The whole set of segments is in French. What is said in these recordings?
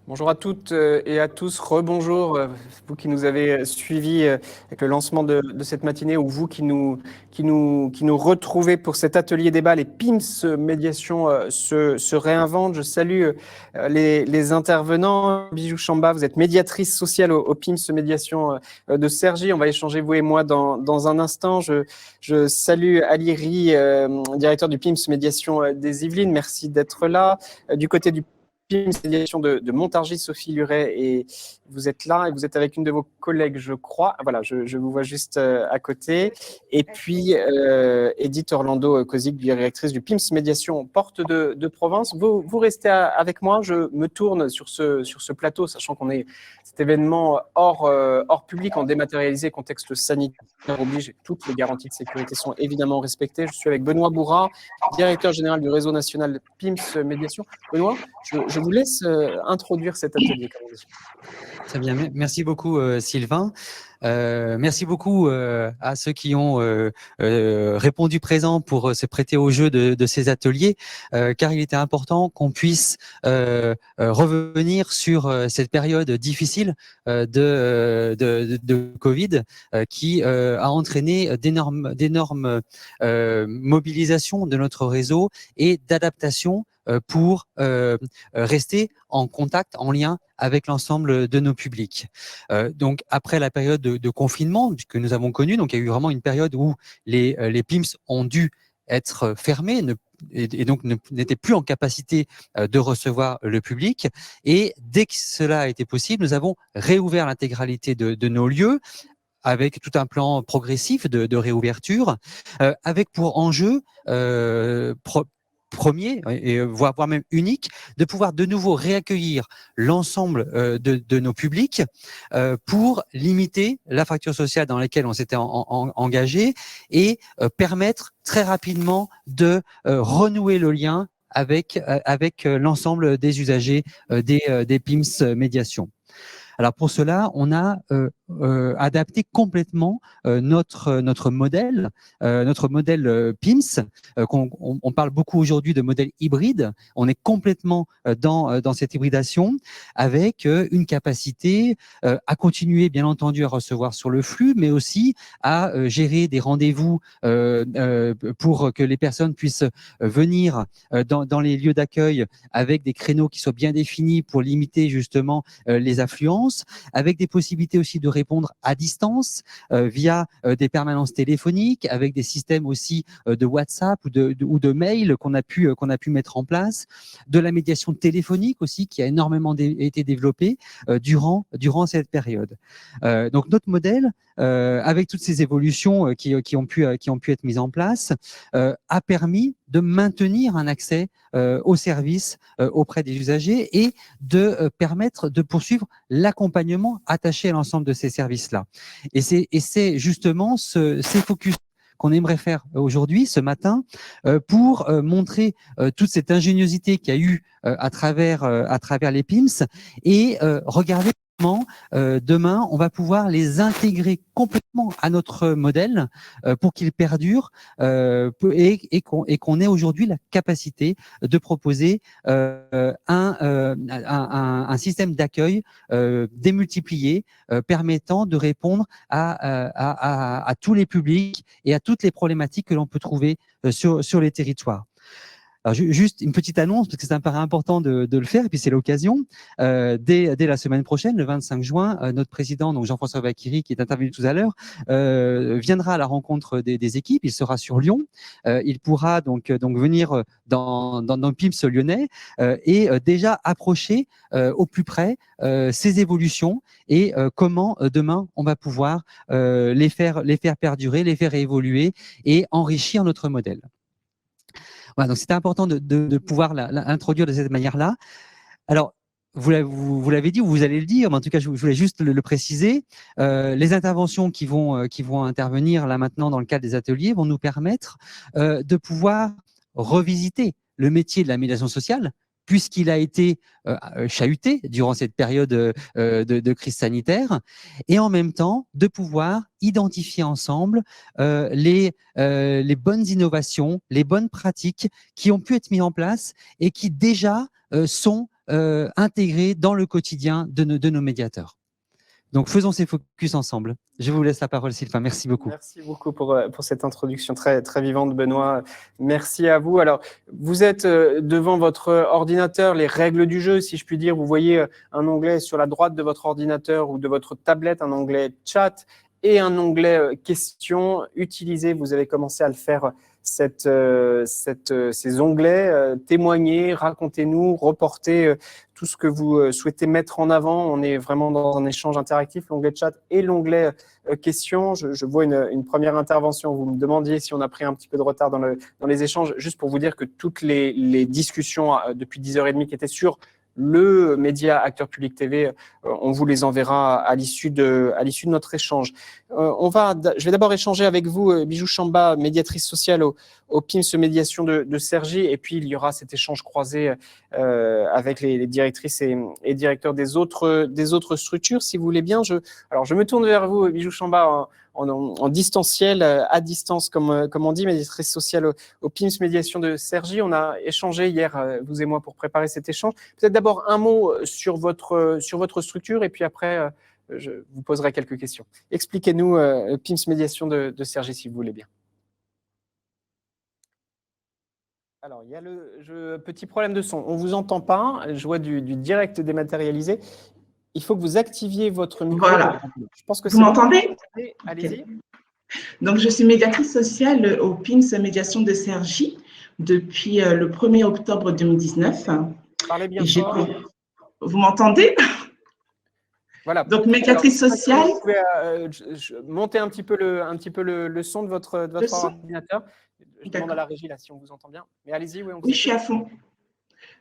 Bonjour à toutes et à tous, rebonjour, vous qui nous avez suivis avec le lancement de cette matinée ou vous qui nous retrouvez pour cet atelier débat. Les PIMS Médiation se réinventent. Je salue les intervenants. Bijou Chamba, vous êtes médiatrice sociale au PIMS Médiation de Cergy. On va échanger, vous et moi, dans un instant. Je salue Ali Ri, directeur du PIMS Médiation des Yvelines. Merci d'être là. Du côté du PIMS Médiation de Montargis, Sophie Luret, et vous êtes là et vous êtes avec une de vos collègues, je crois. Voilà, je vous vois juste à côté. Et puis, Edith Orlando Kozik, directrice du PIMS Médiation Porte de Provence. Vous restez avec moi. Je me tourne sur ce plateau, sachant qu'on est cet événement hors public, en dématérialisé, contexte sanitaire oblige. Toutes les garanties de sécurité sont évidemment respectées. Je suis avec Benoît Bourrat, directeur général du réseau national PIMS Médiation. Benoît, je vous laisse introduire cet atelier. Très bien, merci beaucoup Sylvain. Merci beaucoup à ceux qui ont répondu présent pour se prêter au jeu de ces ateliers, car il était important qu'on puisse revenir sur cette période difficile de Covid qui a entraîné d'énormes mobilisations de notre réseau et d'adaptation pour rester en contact, en lien avec l'ensemble de nos publics. Donc après la période de confinement que nous avons connue, donc il y a eu vraiment une période où les PIMS ont dû être fermés et donc n'étaient plus en capacité de recevoir le public. Et dès que cela a été possible, nous avons réouvert l'intégralité de nos lieux avec tout un plan progressif de réouverture, avec pour enjeu premier, et voire même unique, de pouvoir de nouveau réaccueillir l'ensemble de nos publics pour limiter la fracture sociale dans laquelle on s'était engagé et permettre très rapidement de renouer le lien avec l'ensemble des usagers des PIMS Médiation. Alors pour cela, on a adapté complètement notre modèle PIMS. On parle beaucoup aujourd'hui de modèle hybride. On est complètement dans cette hybridation avec une capacité à continuer, bien entendu, à recevoir sur le flux, mais aussi à gérer des rendez-vous pour que les personnes puissent venir dans les lieux d'accueil avec des créneaux qui soient bien définis pour limiter justement les affluences, avec des possibilités aussi de répondre à distance via des permanences téléphoniques, avec des systèmes aussi de WhatsApp ou de mail qu'on a pu mettre en place, de la médiation téléphonique aussi qui a énormément été développée durant cette période. Donc notre modèle, avec toutes ces évolutions qui ont pu être mises en place, a permis de maintenir un accès aux services auprès des usagers et de permettre de poursuivre l'accompagnement attaché à l'ensemble de ces services-là. Et c'est justement ces focus qu'on aimerait faire aujourd'hui, ce matin, pour montrer toute cette ingéniosité qu'il y a eu à travers les PIMS et regarder comment demain on va pouvoir les intégrer complètement à notre modèle pour qu'ils perdurent et qu'on ait aujourd'hui la capacité de proposer un système d'accueil démultiplié permettant de répondre à tous les publics et à toutes les problématiques que l'on peut trouver sur les territoires. Alors, juste une petite annonce, parce que ça me paraît important de le faire, et puis c'est l'occasion. Dès la semaine prochaine, le 25 juin, notre président, donc Jean-François Vakiri, qui est intervenu tout à l'heure, viendra à la rencontre des équipes. Il sera sur Lyon. Il pourra donc venir dans le PIMS lyonnais et déjà approcher au plus près ces évolutions et comment demain on va pouvoir les faire perdurer, les faire évoluer et enrichir notre modèle. Voilà, donc c'était important de pouvoir l'introduire de cette manière-là. Alors, vous l'avez dit ou vous allez le dire, mais en tout cas, je voulais juste le préciser. Les interventions qui vont intervenir là maintenant dans le cadre des ateliers vont nous permettre de pouvoir revisiter le métier de la médiation sociale, puisqu'il a été chahuté durant cette période de crise sanitaire, et en même temps de pouvoir identifier ensemble les bonnes innovations, les bonnes pratiques qui ont pu être mises en place et qui déjà sont intégrés dans le quotidien de nos médiateurs. Donc, faisons ces focus ensemble. Je vous laisse la parole, Sylvain. Merci beaucoup. Merci beaucoup pour cette introduction très, très vivante, Benoît. Merci à vous. Alors, vous êtes devant votre ordinateur, les règles du jeu, si je puis dire. Vous voyez un onglet sur la droite de votre ordinateur ou de votre tablette, un onglet chat et un onglet questions. Utilisez, vous avez commencé à le faire, ces onglets. Témoignez, racontez-nous, reportez tout ce que vous souhaitez mettre en avant. On est vraiment dans un échange interactif, l'onglet chat et l'onglet questions. Je vois une première intervention. Vous me demandiez si on a pris un petit peu de retard dans les échanges. Juste pour vous dire que toutes les discussions depuis 10h30 qui étaient sur le média Acteur Public TV, on vous les enverra à l'issue de notre échange. Je vais d'abord échanger avec vous, Bijou Chamba, médiatrice sociale au PIMS Médiation de Cergy, et puis il y aura cet échange croisé avec les directrices et directeurs des autres structures, si vous voulez bien. Alors je me tourne vers vous, Bijou Chamba, en distanciel, à distance, comme on dit, médiatrice sociale au PIMS Médiation de Cergy. On a échangé hier, vous et moi, pour préparer cet échange. Peut-être d'abord un mot sur votre structure, et puis après, je vous poserai quelques questions. Expliquez-nous PIMS Médiation de Cergy, si vous voulez bien. Alors, il y a le petit problème de son. On ne vous entend pas. Je vois du direct dématérialisé. Il faut que vous activiez votre micro. Voilà. Je pense que vous m'entendez? Allez-y. Okay. Donc, je suis médiatrice sociale au PIMS Médiation de Cergy depuis le 1er octobre 2019. Parlez bien fort. Vous m'entendez? Voilà. Donc, médiatrice sociale. Vous pouvez monter un petit peu le son de votre ordinateur. Je demande à la régie là si on vous entend bien. Mais allez-y. Oui, je suis à fond.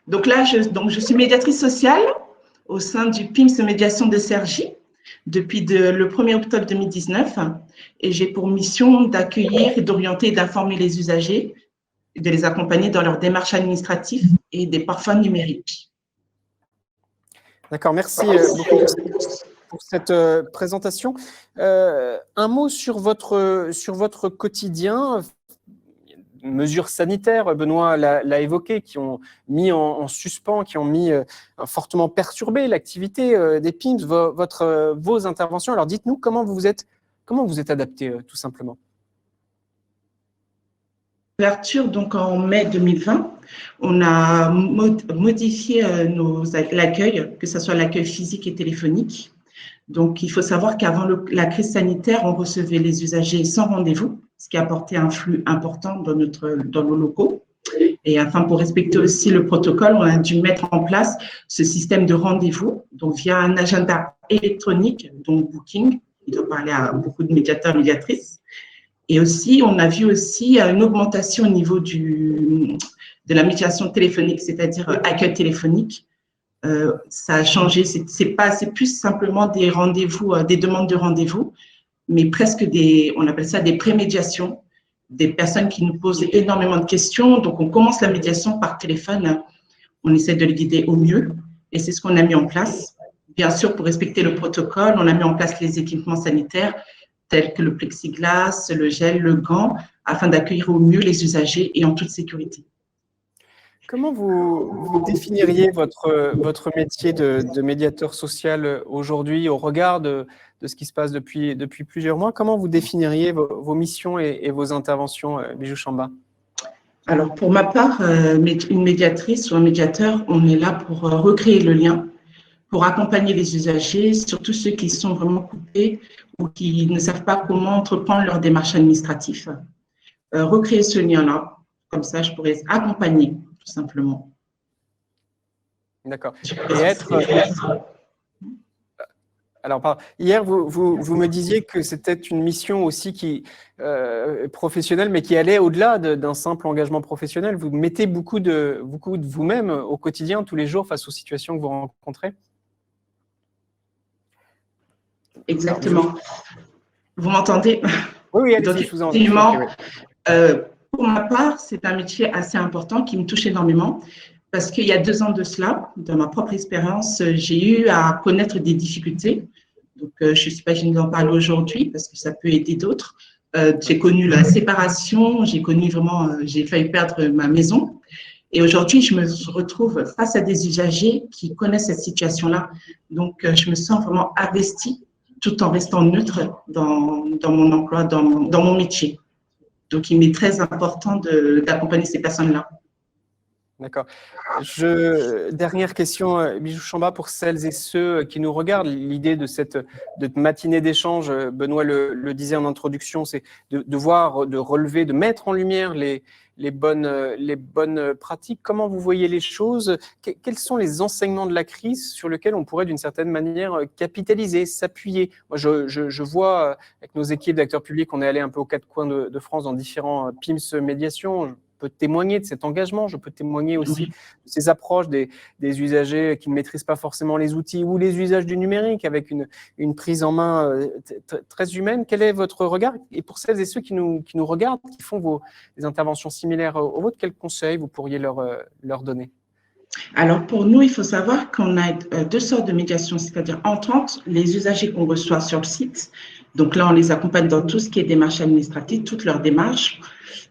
Donc là, je suis médiatrice sociale au sein du PIMS Médiation de Cergy depuis le 1er octobre 2019 et j'ai pour mission d'accueillir, d'orienter et d'informer les usagers, de les accompagner dans leurs démarches administratives et des parfums numériques. D'accord, merci beaucoup pour cette présentation. Un mot sur votre quotidien. Mesures sanitaires, Benoît l'a évoqué, qui ont mis en suspens, qui ont fortement perturbé l'activité des PIMS, vos interventions. Alors dites-nous comment vous êtes adapté, tout simplement. L'ouverture, donc en mai 2020, on a modifié l'accueil, que ce soit l'accueil physique et téléphonique. Donc, il faut savoir qu'avant la crise sanitaire, on recevait les usagers sans rendez-vous, ce qui apportait un flux important dans nos locaux. Et pour respecter aussi le protocole, on a dû mettre en place ce système de rendez-vous, donc via un agenda électronique, donc Booking, qui doit parler à beaucoup de médiateurs, médiatrices. Et aussi, on a vu aussi une augmentation au niveau de la médiation téléphonique, c'est-à-dire accueil téléphonique. Ça a changé, c'est plus simplement des rendez-vous, des demandes de rendez-vous, mais presque on appelle ça des pré-médiations, des personnes qui nous posent énormément de questions. Donc, on commence la médiation par téléphone, on essaie de les guider au mieux, et c'est ce qu'on a mis en place. Bien sûr, pour respecter le protocole, on a mis en place les équipements sanitaires, tels que le plexiglas, le gel, le gant, afin d'accueillir au mieux les usagers et en toute sécurité. Comment vous définiriez votre métier de médiateur social aujourd'hui au regard de ce qui se passe depuis plusieurs mois? Comment vous définiriez vos missions et vos interventions, Bijou Chamba? Alors, pour ma part, une médiatrice ou un médiateur, on est là pour recréer le lien, pour accompagner les usagers, surtout ceux qui sont vraiment coupés ou qui ne savent pas comment entreprendre leur démarche administrative. Recréer ce lien-là, comme ça, je pourrais accompagner, tout simplement. D'accord. Alors, hier, vous me disiez que c'était une mission aussi qui professionnelle, mais qui allait au-delà d'un simple engagement professionnel. Vous mettez beaucoup de vous-même au quotidien, tous les jours, face aux situations que vous rencontrez. Exactement. Vous m'entendez? Oui, allez-y, je vous entends. Pour ma part, c'est un métier assez important qui me touche énormément parce qu'il y a 2 ans de cela, dans ma propre expérience, j'ai eu à connaître des difficultés. Donc, je ne suis pas gênée d'en parler aujourd'hui parce que ça peut aider d'autres. J'ai connu la séparation, j'ai failli perdre ma maison. Et aujourd'hui, je me retrouve face à des usagers qui connaissent cette situation-là. Donc, je me sens vraiment investie tout en restant neutre dans mon emploi, dans mon métier. Donc, il m'est très important d'accompagner ces personnes-là. D'accord. Dernière question, Bijou Chamba, pour celles et ceux qui nous regardent. L'idée de cette matinée d'échange, Benoît le disait en introduction, c'est de voir, de relever, de mettre en lumière les bonnes pratiques. Comment vous voyez les choses? Quels sont les enseignements de la crise sur lesquels on pourrait d'une certaine manière capitaliser, s'appuyer? Moi, je vois avec nos équipes d'acteurs publics, on est allé un peu aux quatre coins de France dans différents PIMS médiation. Je peux témoigner de cet engagement, je peux témoigner aussi de ces approches des usagers qui ne maîtrisent pas forcément les outils ou les usages du numérique avec une prise en main très humaine. Quel est votre regard? Et pour celles et ceux qui nous regardent, qui font des interventions similaires aux vôtres, quels conseils vous pourriez leur donner? Alors, pour nous, il faut savoir qu'on a deux sortes de médiation, c'est-à-dire entrantes, les usagers qu'on reçoit sur le site. Donc là, on les accompagne dans tout ce qui est démarches administratives, toutes leurs démarches.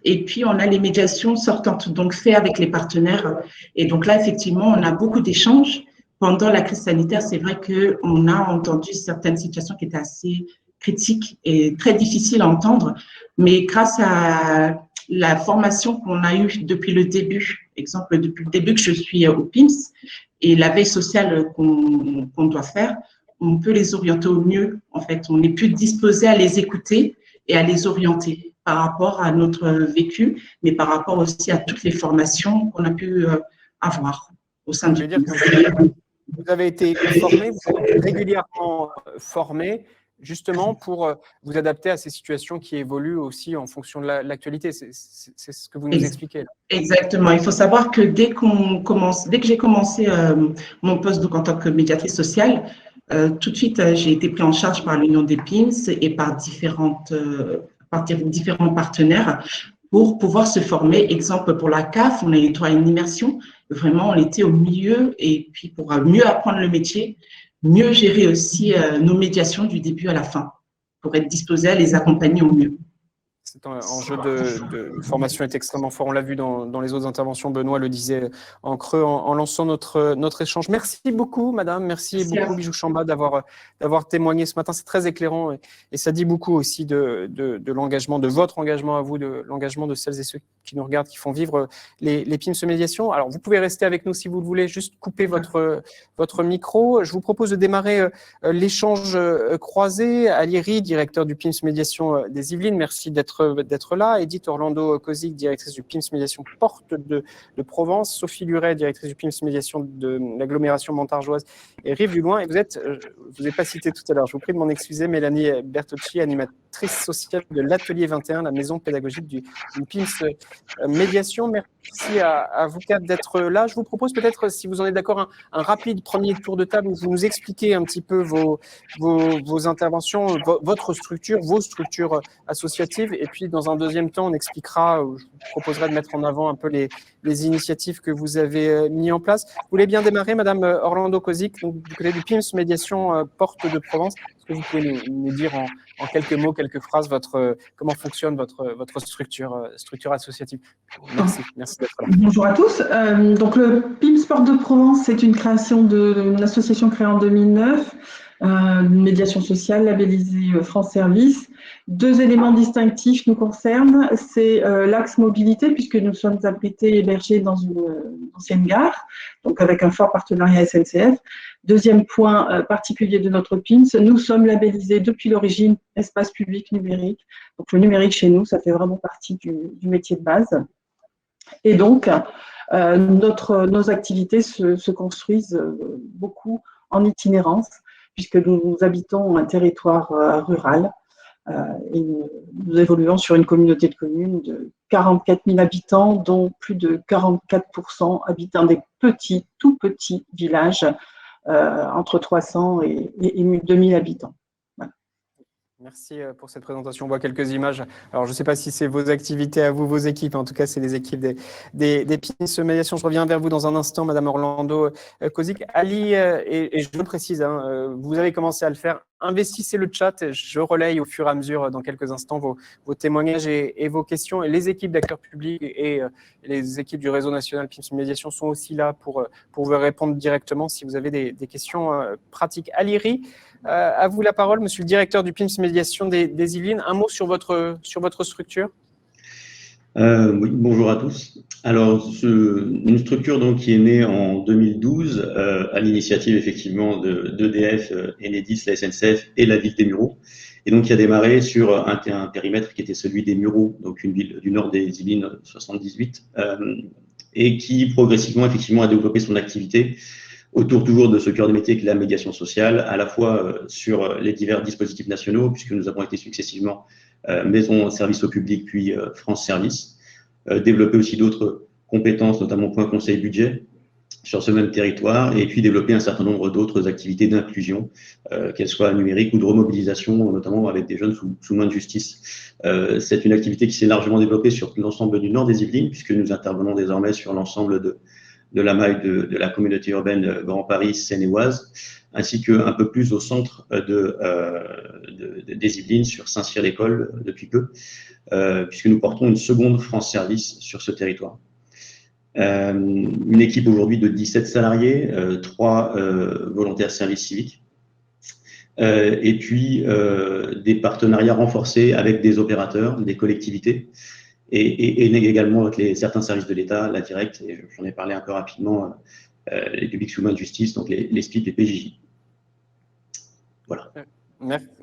Et puis, on a les médiations sortantes, donc faites avec les partenaires. Et donc là, effectivement, on a beaucoup d'échanges. Pendant la crise sanitaire, c'est vrai qu'on a entendu certaines situations qui étaient assez critiques et très difficiles à entendre. Mais grâce à la formation qu'on a eue depuis le début, exemple, depuis le début que je suis au PIMS, et la veille sociale qu'on doit faire, on peut les orienter au mieux. En fait, on est plus disposé à les écouter et à les orienter par rapport à notre vécu, mais par rapport aussi à toutes les formations qu'on a pu avoir au sein du PIMS. Vous avez été formé, vous êtes régulièrement formé, justement pour vous adapter à ces situations qui évoluent aussi en fonction de l'actualité. C'est ce que vous nous expliquez là. Exactement. Il faut savoir que dès que j'ai commencé mon poste donc, en tant que médiatrice sociale, tout de suite, j'ai été pris en charge par l'Union des PIMS et par différents partenaires pour pouvoir se former. Exemple, pour la CAF, on a eu droit à une immersion. Vraiment, on était au milieu et puis pour mieux apprendre le métier, mieux gérer aussi nos médiations du début à la fin, pour être disposé à les accompagner au mieux. Cet enjeu de formation est extrêmement fort. On l'a vu dans les autres interventions. Benoît le disait en creux en lançant notre échange. Merci beaucoup, madame. Merci beaucoup, Bijou Chamba, d'avoir témoigné ce matin. C'est très éclairant et ça dit beaucoup aussi de l'engagement, de votre engagement à vous, de l'engagement de celles et ceux qui nous regardent, qui font vivre les PIMS médiation. Alors, vous pouvez rester avec nous si vous le voulez, juste couper votre micro. Je vous propose de démarrer l'échange croisé. Ali Ri, directeur du PIMS médiation des Yvelines, merci d'être là. Edith Orlando-Kozik, directrice du PIMS médiation Porte de Provence. Sophie Luret, directrice du PIMS médiation de l'agglomération montargeoise et Rive-du-Loing. Et je vous ai pas cité tout à l'heure, je vous prie de m'en excuser, Mélanie Bertocci, animatrice sociale de l'Atelier 21, la maison pédagogique du PIMS médiation. Merci à vous quatre d'être là. Je vous propose peut-être, si vous en êtes d'accord, un rapide premier tour de table où vous nous expliquez un petit peu vos interventions, votre structure, vos structures associatives. Et puis, dans un deuxième temps, on expliquera, je vous proposerai de mettre en avant un peu les initiatives que vous avez mis en place. Vous voulez bien démarrer, Madame Orlando-Kozik, du côté du PIMS médiation Porte de Provence. Est-ce que vous pouvez nous dire en quelques mots, quelques phrases, comment fonctionne votre structure associative? Merci d'être là. Bonjour à tous. Donc le PIMS Porte de Provence, c'est une création d'une association créée en 2009, une médiation sociale labellisée France Service. Deux éléments distinctifs nous concernent, c'est l'axe mobilité, puisque nous sommes abrités, hébergés dans une ancienne gare, donc avec un fort partenariat SNCF. Deuxième point particulier de notre PIMS, nous sommes labellisés depuis l'origine espace public numérique. Donc le numérique chez nous, ça fait vraiment partie du métier de base. Et donc, nos activités se construisent beaucoup en itinérance, puisque nous habitons un territoire rural et nous évoluons sur une communauté de communes de 44 000 habitants, dont plus de 44% habitent dans des tout petits villages entre 300 et 2000 habitants. Merci pour cette présentation. On voit quelques images. Alors, je ne sais pas si c'est vos activités à vous, vos équipes. En tout cas, c'est les équipes des PIMS médiation. Je reviens vers vous dans un instant, Madame Orlando-Kozik. Ali, et je le précise, vous avez commencé à le faire investissez le chat. Je relaye au fur et à mesure, dans quelques instants, vos témoignages et vos questions. Et les équipes d'acteurs publics et les équipes du réseau national PIMS Médiation sont aussi là pour vous répondre directement si vous avez des questions pratiques. Aliri, à vous la parole, monsieur le directeur du PIMS Médiation des Yvelines. Un mot sur votre structure. Oui, bonjour à tous. Alors, une structure donc qui est née en 2012 à l'initiative effectivement d'EDF, Enedis, la SNCF et la ville des Mureaux, et donc qui a démarré sur un périmètre qui était celui des Mureaux, donc une ville du nord des Yvelines, 78, et qui progressivement effectivement a développé son activité autour toujours de ce cœur de métier qui est la médiation sociale, à la fois sur les divers dispositifs nationaux, puisque nous avons été successivement Maison Service au Public, puis France Service, développer aussi d'autres compétences, notamment point conseil budget, sur ce même territoire, et puis développer un certain nombre d'autres activités d'inclusion, qu'elles soient numériques ou de remobilisation, notamment avec des jeunes sous main de justice. C'est une activité qui s'est largement développée sur l'ensemble du nord des Yvelines, puisque nous intervenons désormais sur l'ensemble de la maille de la communauté urbaine Grand Paris, Seine-et-Oise, ainsi qu'un peu plus au centre des Yvelines, sur Saint-Cyr-l'École depuis peu, puisque nous portons une seconde France Service sur ce territoire. Une équipe aujourd'hui de 17 salariés, 3 volontaires service civique, et puis des partenariats renforcés avec des opérateurs, des collectivités, et également avec certains services de l'État, la Directe, et j'en ai parlé un peu rapidement, les publics sous main de justice, donc les SPIP et PJJ. Voilà.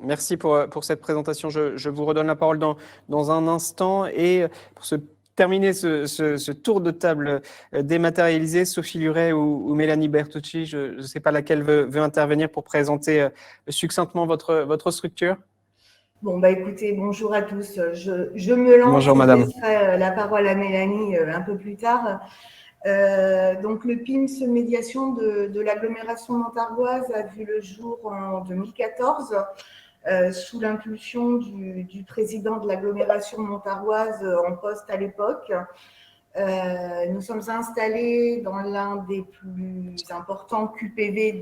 Merci pour cette présentation. Je vous redonne la parole dans un instant. Et pour terminer ce tour de table dématérialisé, Sophie Luret ou Mélanie Bertucci, je ne sais pas laquelle veut intervenir pour présenter succinctement votre structure. Bon, écoutez, bonjour à tous. Je me lance. Bonjour, madame. Je laisserai la parole à Mélanie un peu plus tard. Donc, le PIMS Médiation de l'agglomération montargoise a vu le jour en 2014 sous l'impulsion du président de l'agglomération montargoise en poste à l'époque. Nous sommes installés dans l'un des plus importants QPV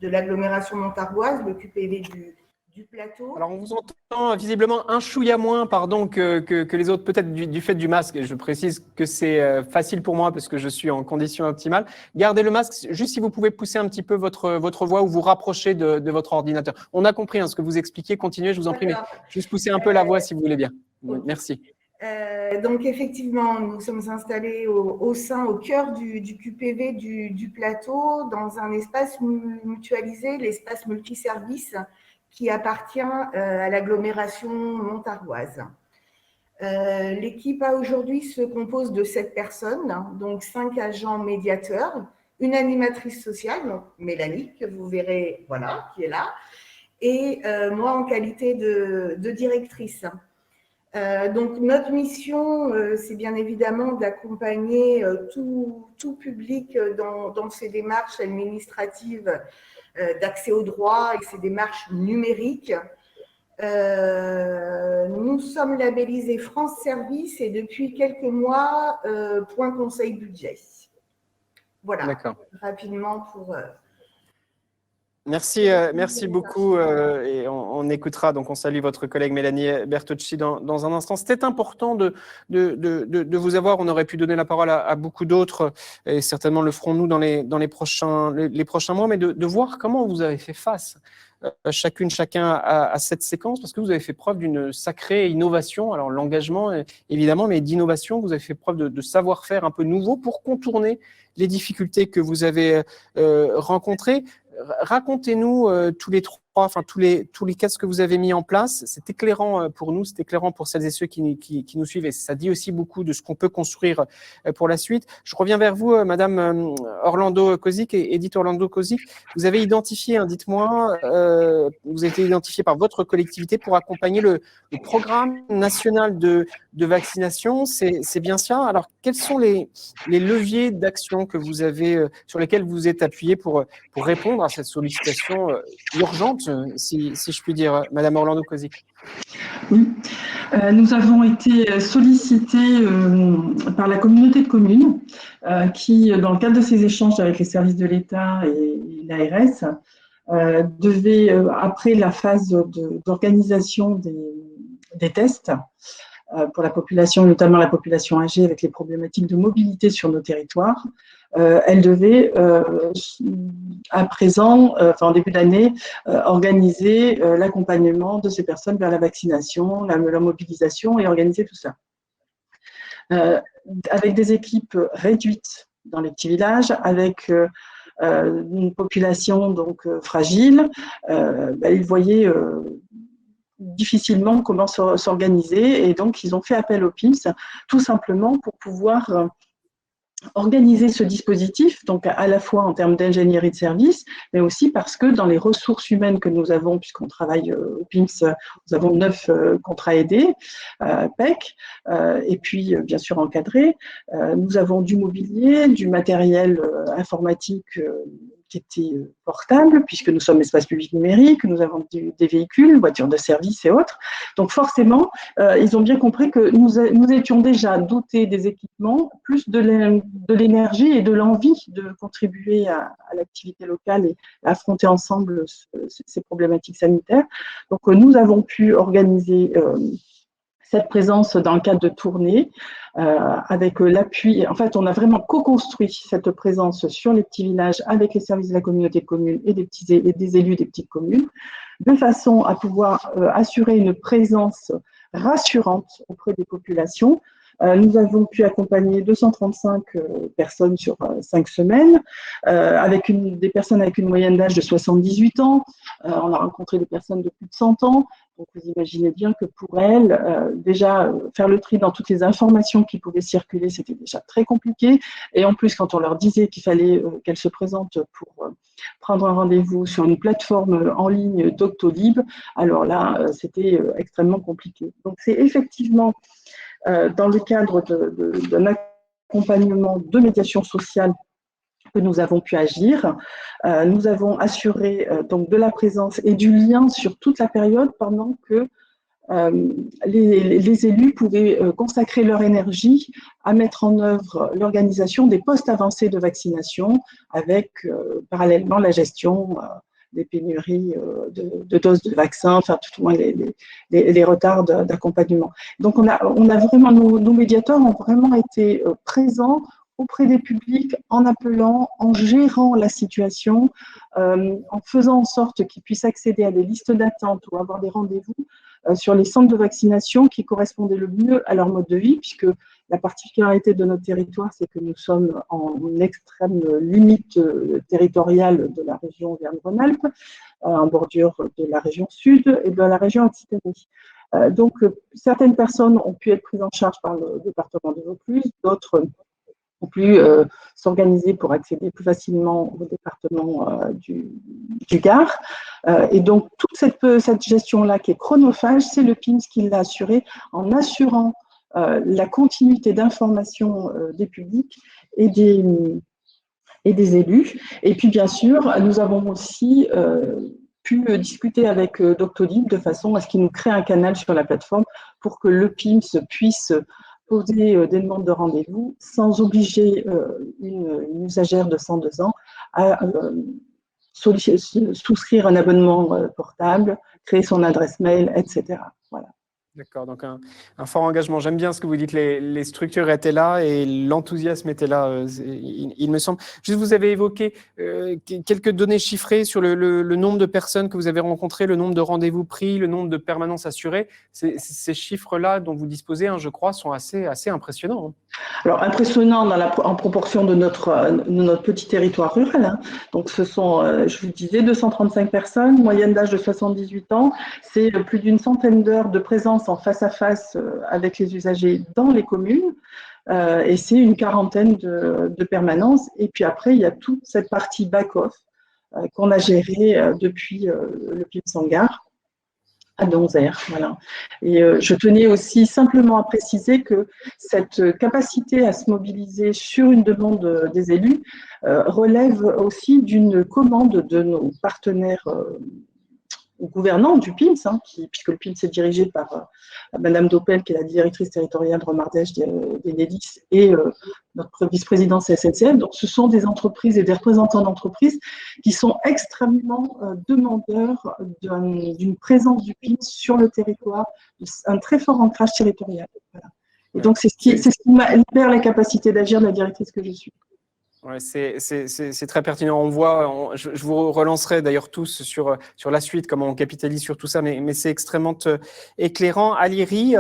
de l'agglomération montargoise, le QPV du plateau. Alors, on vous entend visiblement un chouïa moins que les autres, peut-être du fait du masque. Je précise que c'est facile pour moi parce que je suis en condition optimale. Gardez le masque, juste si vous pouvez pousser un petit peu votre voix ou vous rapprocher de votre ordinateur. On a compris ce que vous expliquez, continuez, je vous en prie, mais juste pousser un peu la voix si vous voulez bien. Merci. Donc, effectivement, nous sommes installés au cœur du QPV du plateau, dans un espace mutualisé, l'espace multiservice, qui appartient à l'agglomération montargoise. L'équipe aujourd'hui se compose de 7 personnes, donc 5 agents médiateurs, une animatrice sociale, donc Mélanie, que vous verrez, voilà, qui est là, et moi en qualité de directrice. Donc notre mission, c'est bien évidemment d'accompagner tout public dans ses démarches administratives d'accès aux droits et ces démarches numériques. Nous sommes labellisés France Service et depuis quelques mois, Point Conseil Budget. Voilà, rapidement pour… Merci beaucoup et on écoutera, donc on salue votre collègue Mélanie Bertucci dans un instant. C'était important de vous avoir, on aurait pu donner la parole à beaucoup d'autres et certainement le ferons-nous dans les prochains mois, mais de voir comment vous avez fait face chacun à cette séquence, parce que vous avez fait preuve d'une sacrée innovation, alors l'engagement évidemment, mais d'innovation, vous avez fait preuve de savoir-faire un peu nouveau pour contourner les difficultés que vous avez rencontrées. Racontez-nous tous les cas que vous avez mis en place. C'est éclairant pour nous, c'est éclairant pour celles et ceux qui nous suivent et ça dit aussi beaucoup de ce qu'on peut construire pour la suite. Je reviens vers vous, Madame Orlando Kozik, Edith Orlando Kozik. Vous avez identifié, dites-moi, vous avez été identifié par votre collectivité pour accompagner le programme national de vaccination. C'est bien ça. Alors, quels sont les leviers d'action que vous avez, sur lesquels vous êtes appuyé pour répondre à cette sollicitation urgente, si je puis dire, Madame Orlando Kozik? Oui, nous avons été sollicités par la communauté de communes qui, dans le cadre de ces échanges avec les services de l'État et l'ARS, devait, après la phase d'organisation des tests pour la population, notamment la population âgée avec les problématiques de mobilité sur nos territoires, elle devait, à présent, en début d'année, organiser l'accompagnement de ces personnes vers la vaccination, la mobilisation et organiser tout ça. Avec des équipes réduites dans les petits villages, avec une population donc fragile, ils voyaient difficilement comment s'organiser et donc ils ont fait appel au PIMS tout simplement pour pouvoir organiser ce dispositif, donc à la fois en termes d'ingénierie de service, mais aussi parce que dans les ressources humaines que nous avons, puisqu'on travaille au PIMS, nous avons 9 contrats aidés, PEC, et puis bien sûr encadrés. Nous avons du mobilier, du matériel informatique qui était portable, puisque nous sommes espace public numérique, nous avons des véhicules, voitures de service et autres. Donc forcément, ils ont bien compris que nous étions déjà dotés des équipements, plus de l'énergie et de l'envie de contribuer à l'activité locale et à affronter ensemble ces problématiques sanitaires. Donc nous avons pu organiser cette présence dans le cadre de tournées, avec l'appui. En fait, on a vraiment co-construit cette présence sur les petits villages avec les services de la communauté de communes et des élus des petites communes, de façon à pouvoir assurer une présence rassurante auprès des populations. Nous avons pu accompagner 235 personnes sur 5 semaines, avec des personnes avec une moyenne d'âge de 78 ans. On a rencontré des personnes de plus de 100 ans. Donc, vous imaginez bien que pour elles, déjà, faire le tri dans toutes les informations qui pouvaient circuler, c'était déjà très compliqué. Et en plus, quand on leur disait qu'il fallait qu'elles se présentent pour prendre un rendez-vous sur une plateforme en ligne Doctolib, alors là, c'était extrêmement compliqué. Donc, c'est effectivement dans le cadre d'un accompagnement de médiation sociale que nous avons pu agir. Nous avons assuré donc de la présence et du lien sur toute la période pendant que les élus pouvaient consacrer leur énergie à mettre en œuvre l'organisation des postes avancés de vaccination avec parallèlement la gestion des pénuries de doses de vaccins, enfin tout au moins les retards d'accompagnement. Donc on a vraiment, nos médiateurs ont vraiment été présents auprès des publics, en appelant, en gérant la situation, en faisant en sorte qu'ils puissent accéder à des listes d'attente ou avoir des rendez-vous sur les centres de vaccination qui correspondaient le mieux à leur mode de vie, puisque la particularité de notre territoire, c'est que nous sommes en extrême limite territoriale de la région Auvergne-Rhône-Alpes, en bordure de la région sud et de la région Occitanie. Donc, certaines personnes ont pu être prises en charge par le département de Vaucluse, d'autres ont pu s'organiser pour accéder plus facilement au département du Gard. Et donc, toute cette gestion-là qui est chronophage, c'est le PIMS qui l'a assuré en assurant la continuité d'information des publics et des élus. Et puis, bien sûr, nous avons aussi pu discuter avec Doctolib de façon à ce qu'il nous crée un canal sur la plateforme pour que le PIMS puisse poser des demandes de rendez-vous sans obliger une usagère de 102 ans à souscrire un abonnement portable, créer son adresse mail, etc. Voilà. D'accord, donc un fort engagement. J'aime bien ce que vous dites, les structures étaient là et l'enthousiasme était là, il me semble. Juste, vous avez évoqué quelques données chiffrées sur le nombre de personnes que vous avez rencontrées, le nombre de rendez-vous pris, le nombre de permanences assurées. Ces chiffres-là dont vous disposez, je crois, sont assez impressionnants. Alors, impressionnant en proportion de notre petit territoire rural. Donc, ce sont, je vous disais, 235 personnes, moyenne d'âge de 78 ans. C'est plus d'une centaine d'heures de présence en face à face avec les usagers dans les communes. Et c'est une quarantaine de permanences. Et puis après, il y a toute cette partie back-off qu'on a gérée depuis le PIMS en gare à Donzère, voilà. Et je tenais aussi simplement à préciser que cette capacité à se mobiliser sur une demande des élus relève aussi d'une commande de nos partenaires gouvernants du PIMS, puisque le PIMS est dirigé par Madame Doppel, qui est la directrice territoriale de Romardèche d'Enedis, et notre vice-président c'est SNCF. Donc, ce sont des entreprises et des représentants d'entreprises qui sont extrêmement demandeurs d'une présence du PIMS sur le territoire, un très fort ancrage territorial. Voilà. Et donc, c'est ce qui libère la capacité d'agir de la directrice que je suis. Ouais, c'est très pertinent. On voit, je vous relancerai d'ailleurs tous sur la suite, comment on capitalise sur tout ça, mais c'est extrêmement éclairant. Alieri,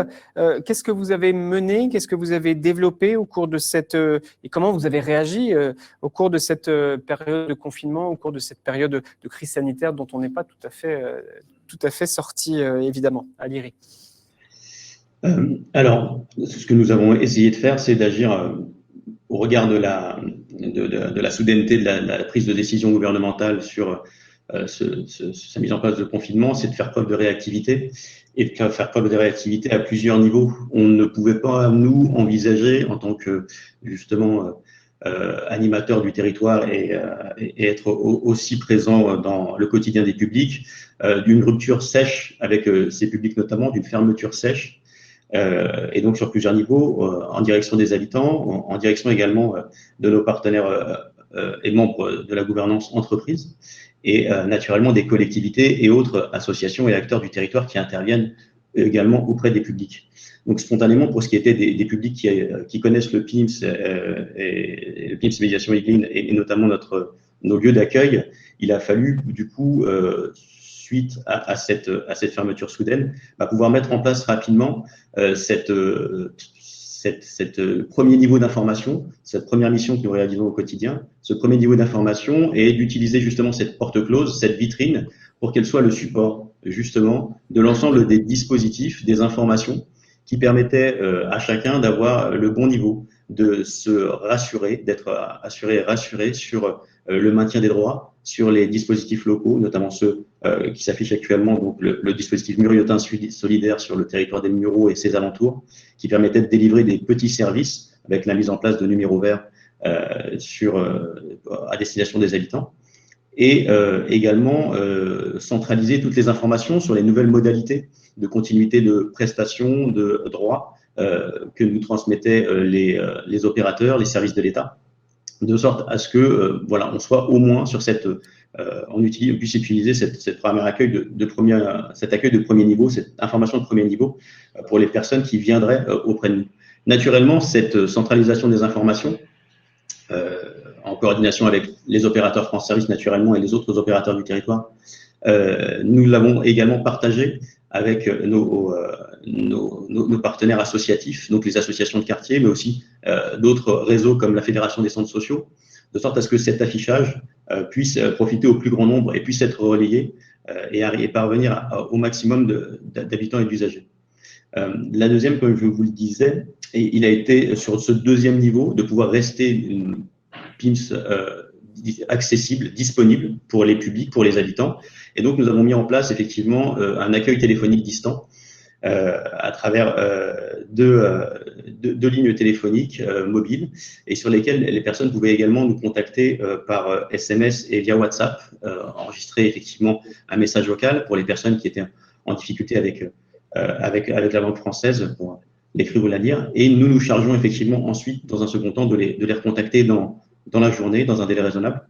qu'est-ce que vous avez mené, qu'est-ce que vous avez développé au cours de cette, et comment vous avez réagi au cours de cette période de confinement, au cours de cette période de crise sanitaire dont on n'est pas tout à fait sorti, évidemment. Alieri. Alors, ce que nous avons essayé de faire, c'est d'agir au regard de la soudaineté de la prise de décision gouvernementale sur sa mise en place de confinement, c'est de faire preuve de réactivité et de faire preuve de réactivité à plusieurs niveaux. On ne pouvait pas, nous, envisager en tant que, justement, animateur du territoire et être aussi présent dans le quotidien des publics, d'une rupture sèche avec ces publics notamment, d'une fermeture sèche. Et donc sur plusieurs niveaux, en direction des habitants, en direction également de nos partenaires et membres de la gouvernance entreprise, et naturellement des collectivités et autres associations et acteurs du territoire qui interviennent également auprès des publics. Donc spontanément, pour ce qui était des publics qui connaissent le PIMS et le PIMS Médiation Yvelines et notamment nos lieux d'accueil, il a fallu du coup suite à cette fermeture soudaine, pouvoir mettre en place rapidement cette premier niveau d'information, cette première mission que nous réalisons au quotidien, ce premier niveau d'information, et d'utiliser justement cette porte close, cette vitrine, pour qu'elle soit le support justement de l'ensemble des dispositifs, des informations qui permettaient à chacun d'avoir le bon niveau, de se rassurer, d'être assuré et rassuré sur le maintien des droits, sur les dispositifs locaux, notamment ceux qui s'affichent actuellement, donc le dispositif Muriotin solidaire sur le territoire des Mureaux et ses alentours, qui permettait de délivrer des petits services avec la mise en place de numéros verts à destination des habitants, et également centraliser toutes les informations sur les nouvelles modalités de continuité de prestations, de droits que nous transmettaient les opérateurs, les services de l'État, de sorte à ce que voilà, on soit au moins sur cette, on puisse utiliser cette première accueil cet accueil de premier niveau, cette information de premier niveau pour les personnes qui viendraient auprès de nous. Naturellement, cette centralisation des informations, en coordination avec les opérateurs France Service naturellement et les autres opérateurs du territoire, nous l'avons également partagé avec nos partenaires associatifs, donc les associations de quartier, mais aussi d'autres réseaux comme la Fédération des centres sociaux, de sorte à ce que cet affichage puisse profiter au plus grand nombre et puisse être relayé et parvenir au maximum d'habitants et d'usagers. La deuxième, comme je vous le disais, il a été sur ce deuxième niveau de pouvoir rester une PIMS accessible, disponible pour les publics, pour les habitants. Et donc, nous avons mis en place effectivement un accueil téléphonique distant à travers deux lignes téléphoniques mobiles et sur lesquelles les personnes pouvaient également nous contacter par SMS et via WhatsApp, enregistrer effectivement un message vocal pour les personnes qui étaient en difficulté avec la langue française pour l'écrire ou la lire. Et nous chargeons effectivement ensuite, dans un second temps, de les recontacter dans la journée, dans un délai raisonnable,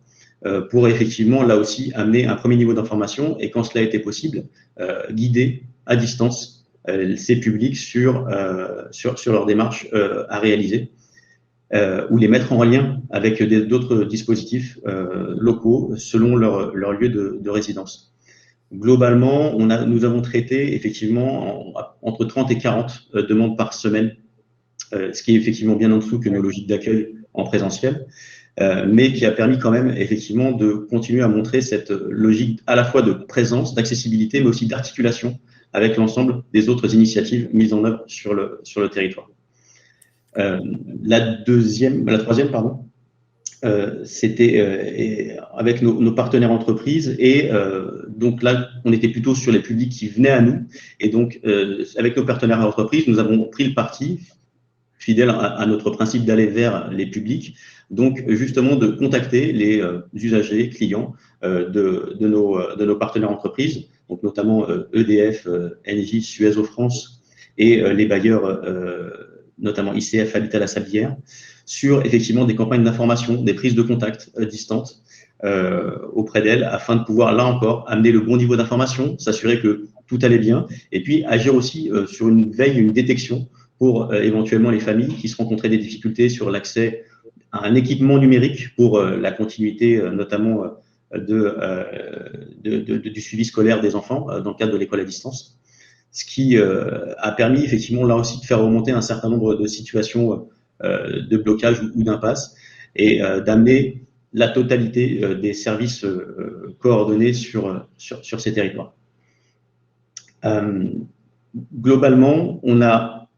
pour effectivement, là aussi, amener un premier niveau d'information et, quand cela a été possible, guider à distance ces publics sur leur démarche à réaliser ou les mettre en lien avec d'autres dispositifs locaux selon leur lieu de résidence. Globalement, nous avons traité effectivement entre 30 et 40 demandes par semaine, ce qui est effectivement bien en dessous que nos logiques d'accueil en présentiel, mais qui a permis quand même effectivement de continuer à montrer cette logique à la fois de présence, d'accessibilité, mais aussi d'articulation avec l'ensemble des autres initiatives mises en œuvre sur le territoire. La troisième, c'était avec nos partenaires entreprises, et donc là, on était plutôt sur les publics qui venaient à nous, et donc avec nos partenaires entreprises, nous avons pris le parti, fidèle à notre principe d'aller vers les publics, donc justement de contacter les usagers, clients de nos partenaires entreprises, donc notamment EDF, Engie, Suez France et les bailleurs, notamment ICF Habitat la Sablière, sur effectivement des campagnes d'information, des prises de contact distantes auprès d'elles, afin de pouvoir, là encore, amener le bon niveau d'information, s'assurer que tout allait bien, et puis agir aussi sur une veille, une détection pour éventuellement les familles qui se rencontraient des difficultés sur l'accès à un équipement numérique pour la continuité notamment du suivi scolaire des enfants dans le cadre de l'école à distance. Ce qui a permis effectivement là aussi de faire remonter un certain nombre de situations de blocage ou d'impasse et d'amener la totalité des services coordonnés sur ces territoires. Globalement, on a,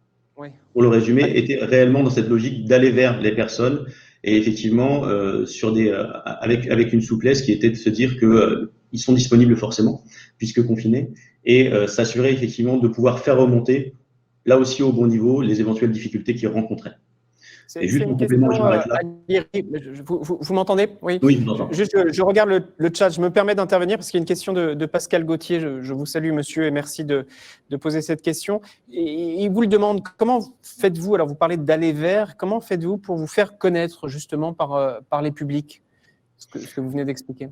pour le résumer, été réellement dans cette logique d'aller vers les personnes et effectivement avec une souplesse qui était de se dire que ils sont disponibles forcément puisque confinés et s'assurer effectivement de pouvoir faire remonter là aussi au bon niveau les éventuelles difficultés qu'ils rencontraient. C'est une question, vous m'entendez? Oui. Oui, je vous entends. Juste, je regarde le chat. Je me permets d'intervenir parce qu'il y a une question de Pascal Gauthier. Je vous salue, monsieur, et merci de poser cette question. Et il vous le demande, comment faites-vous, alors vous parlez d'aller vers, comment faites-vous pour vous faire connaître justement par les publics, ce que vous venez d'expliquer?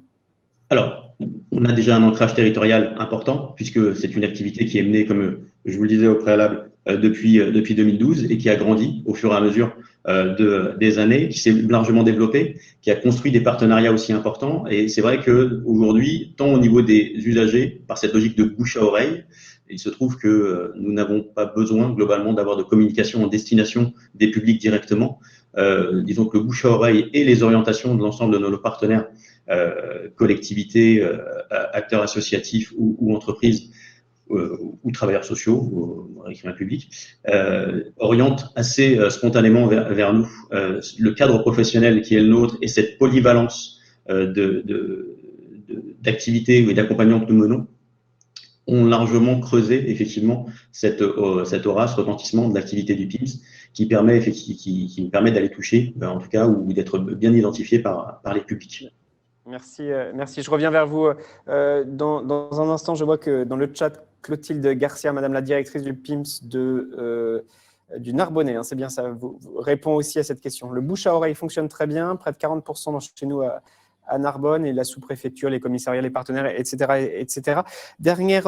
Alors, on a déjà un ancrage territorial important puisque c'est une activité qui est menée, comme je vous le disais au préalable, depuis 2012 et qui a grandi au fur et à mesure des années, qui s'est largement développée, qui a construit des partenariats aussi importants. Et c'est vrai qu'aujourd'hui, tant au niveau des usagers, par cette logique de bouche à oreille, il se trouve que nous n'avons pas besoin globalement d'avoir de communication en destination des publics directement. Disons que le bouche à oreille et les orientations de l'ensemble de nos partenaires, collectivités, acteurs associatifs ou entreprises, ou travailleurs sociaux, ou écrivains publics, orientent assez spontanément vers nous. Le cadre professionnel qui est le nôtre et cette polyvalence d'activités et d'accompagnement que nous menons ont largement creusé effectivement cette aura, ce retentissement de l'activité du PIMS qui permet d'aller toucher, en tout cas, ou d'être bien identifié par les publics. Merci. Je reviens vers vous dans un instant. Je vois que dans le chat, Clotilde Garcia, Madame la directrice du PIMS du Narbonnais, c'est bien ça, vous répond aussi à cette question. Le bouche à oreille fonctionne très bien, près de 40% chez nous à Narbonne, et la sous-préfecture, les commissariats, les partenaires, etc. Dernière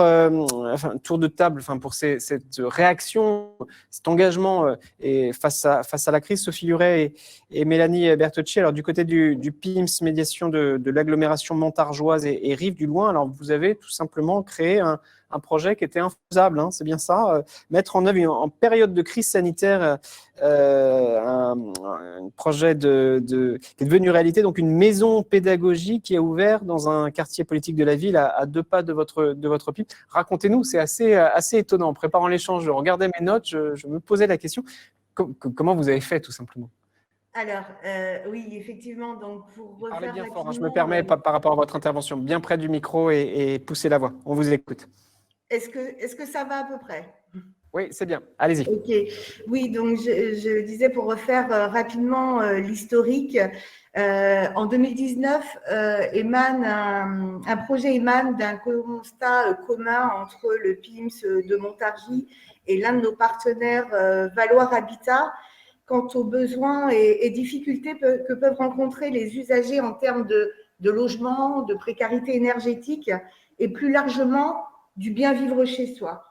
tour de table pour cette réaction, cet engagement et face à la crise, Sophie Luret et Mélanie Bertocci. Alors, du côté du PIMS, médiation de l'agglomération montargeoise et Rive du Loing, alors vous avez tout simplement créé un projet qui était infaisable, c'est bien ça, mettre en œuvre en période de crise sanitaire un projet qui est devenu réalité, donc une maison pédagogique qui a ouvert dans un quartier politique de la ville à 2 pas de votre PIMS. Racontez-nous, c'est assez étonnant. En préparant l'échange, je regardais mes notes, je me posais la question, comment vous avez fait tout simplement? Alors, oui, effectivement, donc pour refaire parlez bien rapidement, fort, je me permets par rapport à votre intervention, bien près du micro et poussez la voix, on vous écoute. Est-ce que ça va à peu près? Oui, c'est bien. Allez-y. Ok. Oui, donc je disais pour refaire rapidement l'historique. En 2019, un projet émane d'un constat commun entre le PIMS de Montargis et l'un de nos partenaires, Valoir Habitat, quant aux besoins et difficultés que peuvent rencontrer les usagers en termes de logement, de précarité énergétique et plus largement du bien vivre chez soi.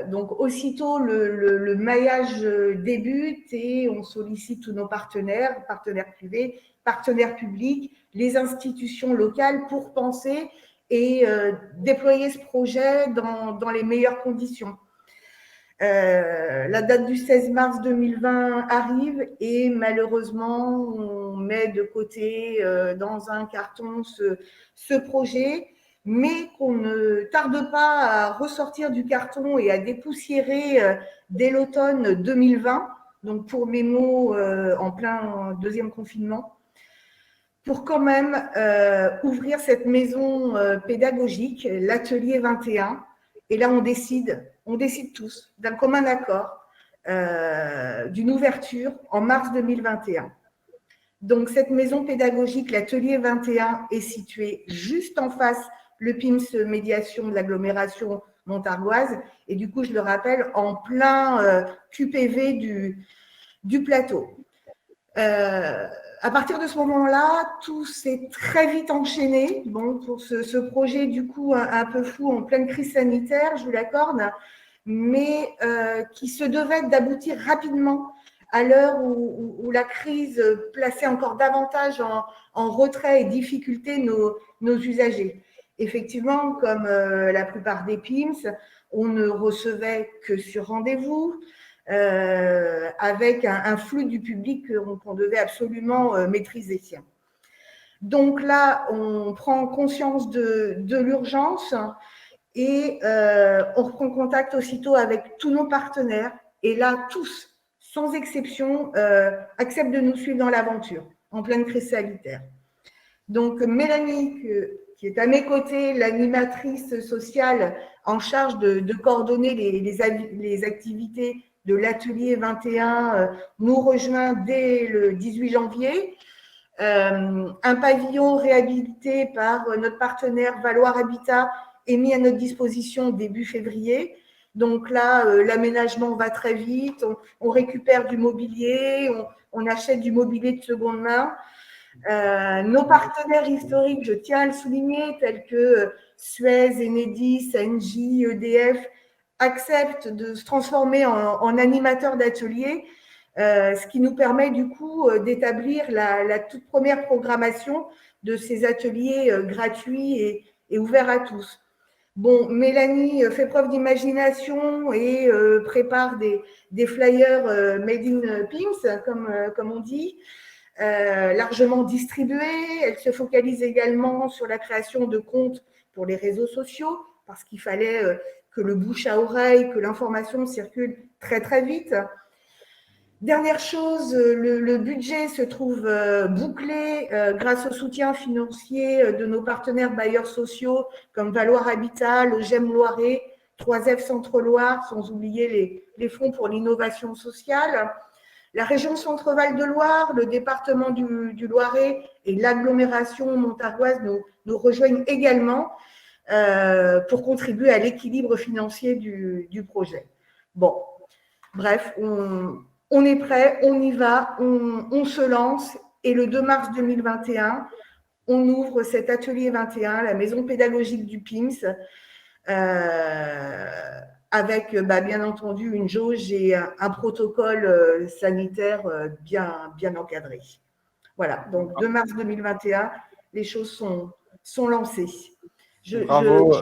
Donc, aussitôt, le maillage débute et on sollicite tous nos partenaires privés, partenaires publics, les institutions locales pour penser et déployer ce projet dans les meilleures conditions. La date du 16 mars 2020 arrive et malheureusement, on met de côté dans un carton ce projet, mais qu'on ne tarde pas à ressortir du carton et à dépoussiérer dès l'automne 2020, donc pour mes mots en plein deuxième confinement, pour quand même ouvrir cette maison pédagogique, l'Atelier 21. Et là, on décide tous d'un commun accord d'une ouverture en mars 2021. Donc, cette maison pédagogique, l'Atelier 21, est située juste en face le PIMS médiation de l'agglomération montargoise. Et du coup, je le rappelle, en plein QPV du plateau. À partir de ce moment-là, tout s'est très vite enchaîné. Bon, pour ce projet, du coup, un peu fou en pleine crise sanitaire, je vous l'accorde, mais qui se devait d'aboutir rapidement à l'heure où la crise plaçait encore davantage en retrait et difficulté nos usagers. Effectivement, comme la plupart des PIMS, on ne recevait que sur rendez-vous, avec un flux du public qu'on devait absolument maîtriser. Donc là, on prend conscience de l'urgence et on reprend contact aussitôt avec tous nos partenaires. Et là, tous, sans exception, acceptent de nous suivre dans l'aventure, en pleine crise sanitaire. Donc Mélanie, qui est à mes côtés, l'animatrice sociale en charge de coordonner les activités de l'atelier 21, nous rejoint dès le 18 janvier. Un pavillon réhabilité par notre partenaire Valoir Habitat est mis à notre disposition début février. Donc là, l'aménagement va très vite, on récupère du mobilier, on achète du mobilier de seconde main. Nos partenaires historiques, je tiens à le souligner, tels que Suez, Enedis, Engie, EDF, acceptent de se transformer en animateurs d'ateliers, ce qui nous permet du coup d'établir la toute première programmation de ces ateliers gratuits et ouverts à tous. Bon, Mélanie fait preuve d'imagination et prépare des flyers made in PIMS, comme on dit, largement distribués. Elle se focalise également sur la création de comptes pour les réseaux sociaux, parce qu'il fallait que le bouche à oreille, que l'information circule très très vite. Dernière chose, le budget se trouve bouclé grâce au soutien financier de nos partenaires bailleurs sociaux comme Valoir Habitat, le GEM Loiret, 3F Centre-Loire, sans oublier les fonds pour l'innovation sociale. La région Centre-Val de Loire, le département du Loiret et l'agglomération montargoise nous rejoignent également pour contribuer à l'équilibre financier du projet. Bon, bref, on est prêt, on y va, on se lance et le 2 mars 2021, on ouvre cet atelier 21, la maison pédagogique du PIMS, avec bien entendu une jauge et un protocole sanitaire bien encadré. Voilà, donc 2 mars 2021, les choses sont lancées. Bravo.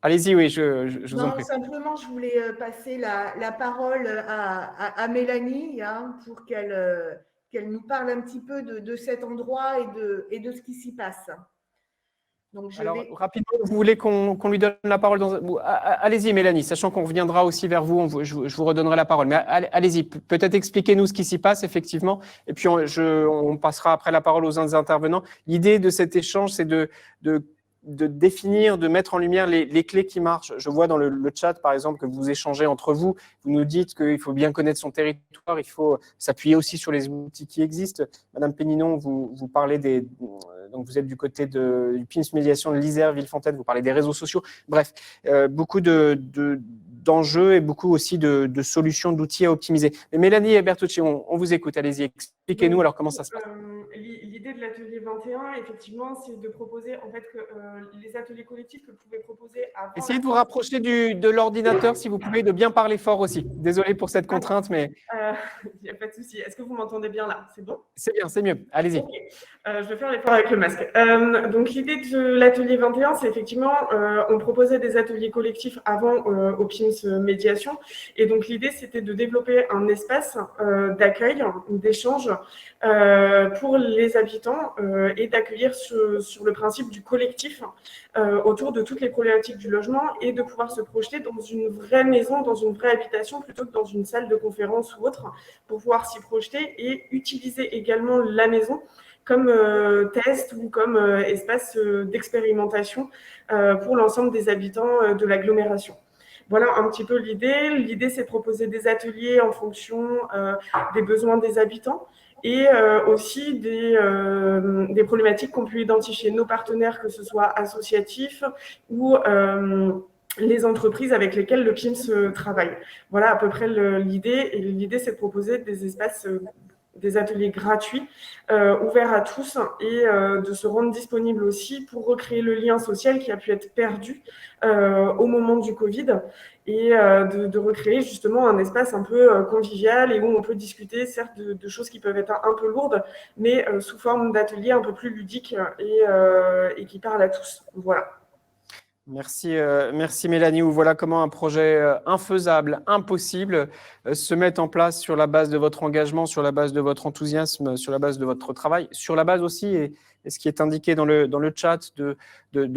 Allez-y, oui, je vous en prie. Simplement, je voulais passer la parole à Mélanie pour qu'elle nous parle un petit peu de cet endroit et de ce qui s'y passe. Donc, rapidement, vous voulez qu'on lui donne la parole allez-y, Mélanie, sachant qu'on reviendra aussi vers vous, je vous redonnerai la parole. Mais allez-y, peut-être expliquez-nous ce qui s'y passe, effectivement, et puis on passera après la parole aux uns des intervenants. L'idée de cet échange, c'est de définir, de mettre en lumière les clés qui marchent. Je vois dans le chat, par exemple, que vous échangez entre vous. Vous nous dites qu'il faut bien connaître son territoire, il faut s'appuyer aussi sur les outils qui existent. Madame Péninon, vous parlez donc vous êtes du côté du PIMS Médiation de l'Isère, Villefontaine, vous parlez des réseaux sociaux. Bref, beaucoup d'enjeux et beaucoup aussi de solutions, d'outils à optimiser. Mais Mélanie Bertucci, on vous écoute. Allez-y, expliquez-nous alors comment ça se passe. L'idée de l'atelier 21, effectivement, c'est de proposer en fait que les ateliers collectifs que vous pouvez proposer avant. Essayez de vous rapprocher de l'ordinateur, si vous pouvez, de bien parler fort aussi. Désolé pour cette contrainte, mais… Il n'y a pas de souci. Est-ce que vous m'entendez bien là? C'est bon? C'est bien, c'est mieux. Allez-y. Okay. Je vais faire l'effort avec le masque. Donc, l'idée de l'atelier 21, c'est effectivement, on proposait des ateliers collectifs avant au PIMS Médiation. Et donc, l'idée, c'était de développer un espace d'accueil, d'échange pour les habitants et d'accueillir sur le principe du collectif autour de toutes les problématiques du logement et de pouvoir se projeter dans une vraie maison, dans une vraie habitation plutôt que dans une salle de conférence ou autre, pour pouvoir s'y projeter et utiliser également la maison comme test ou comme espace d'expérimentation pour l'ensemble des habitants de l'agglomération. Voilà un petit peu l'idée. L'idée, c'est de proposer des ateliers en fonction des besoins des habitants et aussi des problématiques qu'ont pu identifier nos partenaires, que ce soit associatifs ou les entreprises avec lesquelles le PIMS travaille. Voilà à peu près l'idée. Et l'idée, c'est de proposer des espaces, des ateliers gratuits, ouverts à tous, et de se rendre disponible aussi pour recréer le lien social qui a pu être perdu au moment du Covid, et de recréer justement un espace un peu convivial et où on peut discuter, certes, de choses qui peuvent être un peu lourdes, mais sous forme d'ateliers un peu plus ludiques et qui parlent à tous. Voilà. Merci, merci Mélanie. Voilà comment un projet infaisable, impossible, se met en place sur la base de votre engagement, sur la base de votre enthousiasme, sur la base de votre travail, sur la base aussi, et ce qui est indiqué dans le chat, de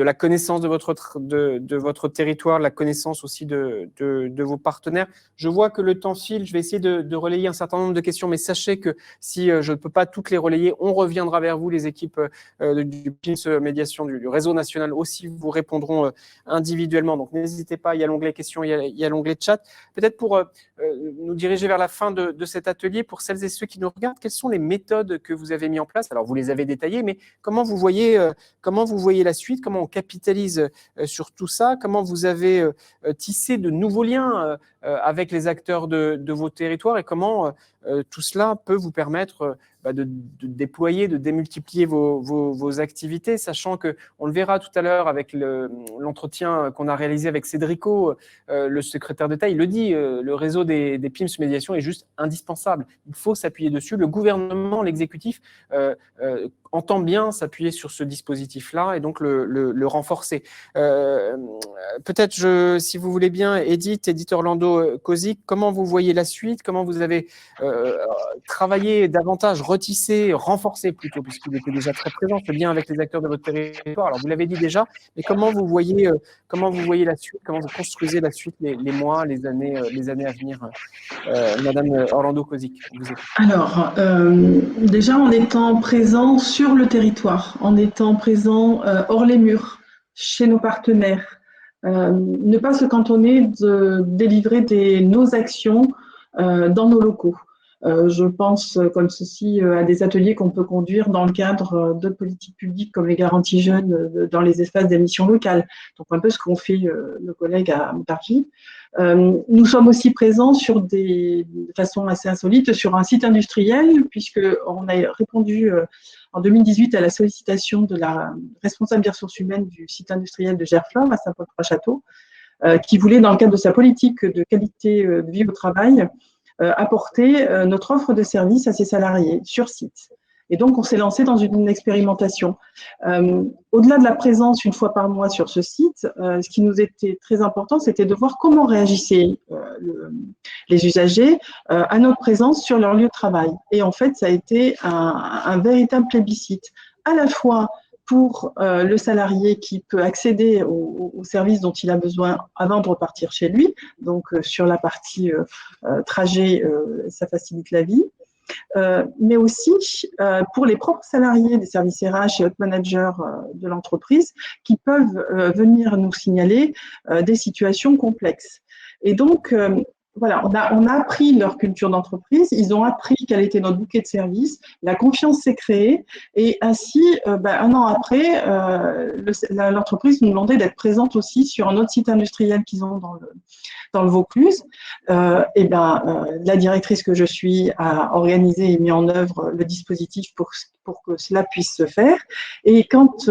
la connaissance de votre territoire, la connaissance aussi de vos partenaires. Je vois que le temps file, je vais essayer de relayer un certain nombre de questions, mais sachez que si je ne peux pas toutes les relayer, on reviendra vers vous, les équipes du PIMS Médiation, du réseau national aussi vous répondront individuellement. Donc n'hésitez pas, il y a l'onglet questions, il y a l'onglet chat. Peut-être pour nous diriger vers la fin de cet atelier, pour celles et ceux qui nous regardent, quelles sont les méthodes que vous avez mises en place? Alors vous les avez détaillées, mais comment vous voyez la suite? Comment on capitalise sur tout ça? Comment vous avez tissé de nouveaux liens avec les acteurs de vos territoires, et comment tout cela peut vous permettre de déployer, de démultiplier vos activités, sachant qu'on le verra tout à l'heure avec l'entretien qu'on a réalisé avec Cédrico, le secrétaire d'État, il le dit, le réseau des PIMS Médiation est juste indispensable. Il faut s'appuyer dessus. Le gouvernement, l'exécutif, entend bien s'appuyer sur ce dispositif-là et donc le renforcer. Peut-être, si vous voulez bien, Edith Orlando Kozik, comment vous voyez la suite? Comment vous avez travaillé davantage, retissé, renforcé plutôt, puisqu'il était déjà très présent, ce lien avec les acteurs de votre territoire? Alors, vous l'avez dit déjà, mais comment vous voyez la suite? Comment vous construisez la suite, les mois, les années à venir? Madame Orlando Kozik, vous êtes. Alors, déjà en étant présent sur le territoire, en étant présent hors les murs, chez nos partenaires, ne pas se cantonner de délivrer nos actions dans nos locaux. Je pense comme ceci à des ateliers qu'on peut conduire dans le cadre de politiques publiques comme les garanties jeunes dans les espaces d'émission locales. Donc un peu ce qu'ont fait le collègue à Montargis. Nous sommes aussi présents de façon assez insolite sur un site industriel, puisqu'on a répondu en 2018 à la sollicitation de la responsable des ressources humaines du site industriel de Gerflor à Saint-Paul-Trois-Châteaux, qui voulait, dans le cadre de sa politique de qualité de vie au travail, apporter notre offre de service à ses salariés sur site. Et donc, on s'est lancé dans une expérimentation. Au-delà de la présence une fois par mois sur ce site, ce qui nous était très important, c'était de voir comment réagissaient les usagers à notre présence sur leur lieu de travail. Et en fait, ça a été un véritable plébiscite, à la fois pour le salarié qui peut accéder aux services dont il a besoin avant de repartir chez lui. Donc, sur la partie trajet, ça facilite la vie. Mais aussi pour les propres salariés des services RH et autres managers de l'entreprise qui peuvent venir nous signaler des situations complexes. Et donc, voilà, on a appris leur culture d'entreprise, ils ont appris quel était notre bouquet de services, la confiance s'est créée, et ainsi, un an après, l'entreprise nous demandait d'être présente aussi sur un autre site industriel qu'ils ont dans le Vaucluse. La directrice que je suis a organisé et mis en œuvre le dispositif pour que cela puisse se faire. Et quand,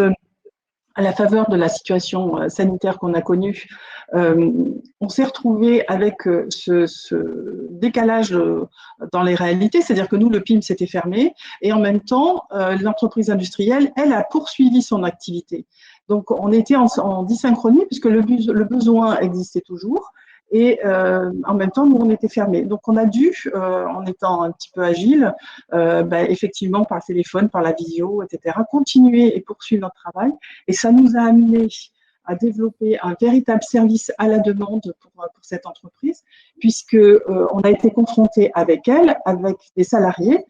à la faveur de la situation sanitaire qu'on a connue, on s'est retrouvé avec ce décalage dans les réalités, c'est-à-dire que nous, le PIMS s'était fermé, et en même temps, l'entreprise industrielle, elle, a poursuivi son activité. Donc, on était en dysynchronie, puisque le besoin existait toujours, et en même temps, nous, on était fermés. Donc, on a dû, en étant un petit peu agile, effectivement, par téléphone, par la visio, etc., continuer et poursuivre notre travail. Et ça nous a amené à développer un véritable service à la demande pour cette entreprise, puisque on a été confronté avec elle, avec des salariés,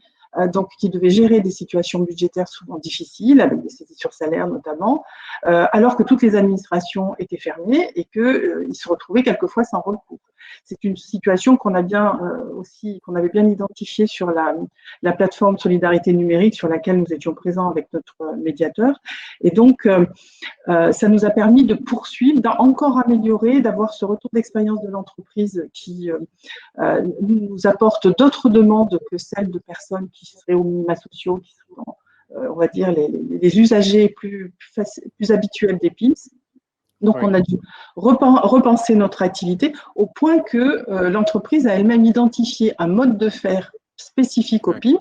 donc qui devait gérer des situations budgétaires souvent difficiles, avec des saisies sur salaire notamment, alors que toutes les administrations étaient fermées et qu'ils se retrouvaient quelquefois sans recours. C'est une situation qu'on avait bien identifiée sur la plateforme Solidarité numérique sur laquelle nous étions présents avec notre médiateur. Et donc, ça nous a permis de poursuivre, d'encore améliorer, d'avoir ce retour d'expérience de l'entreprise qui nous apporte d'autres demandes que celles de personnes qui seraient aux minima sociaux, qui sont, on va dire, les usagers plus habituels des PIMS. Donc, on a dû repenser notre activité au point que l'entreprise a elle-même identifié un mode de faire spécifique aux PIMS.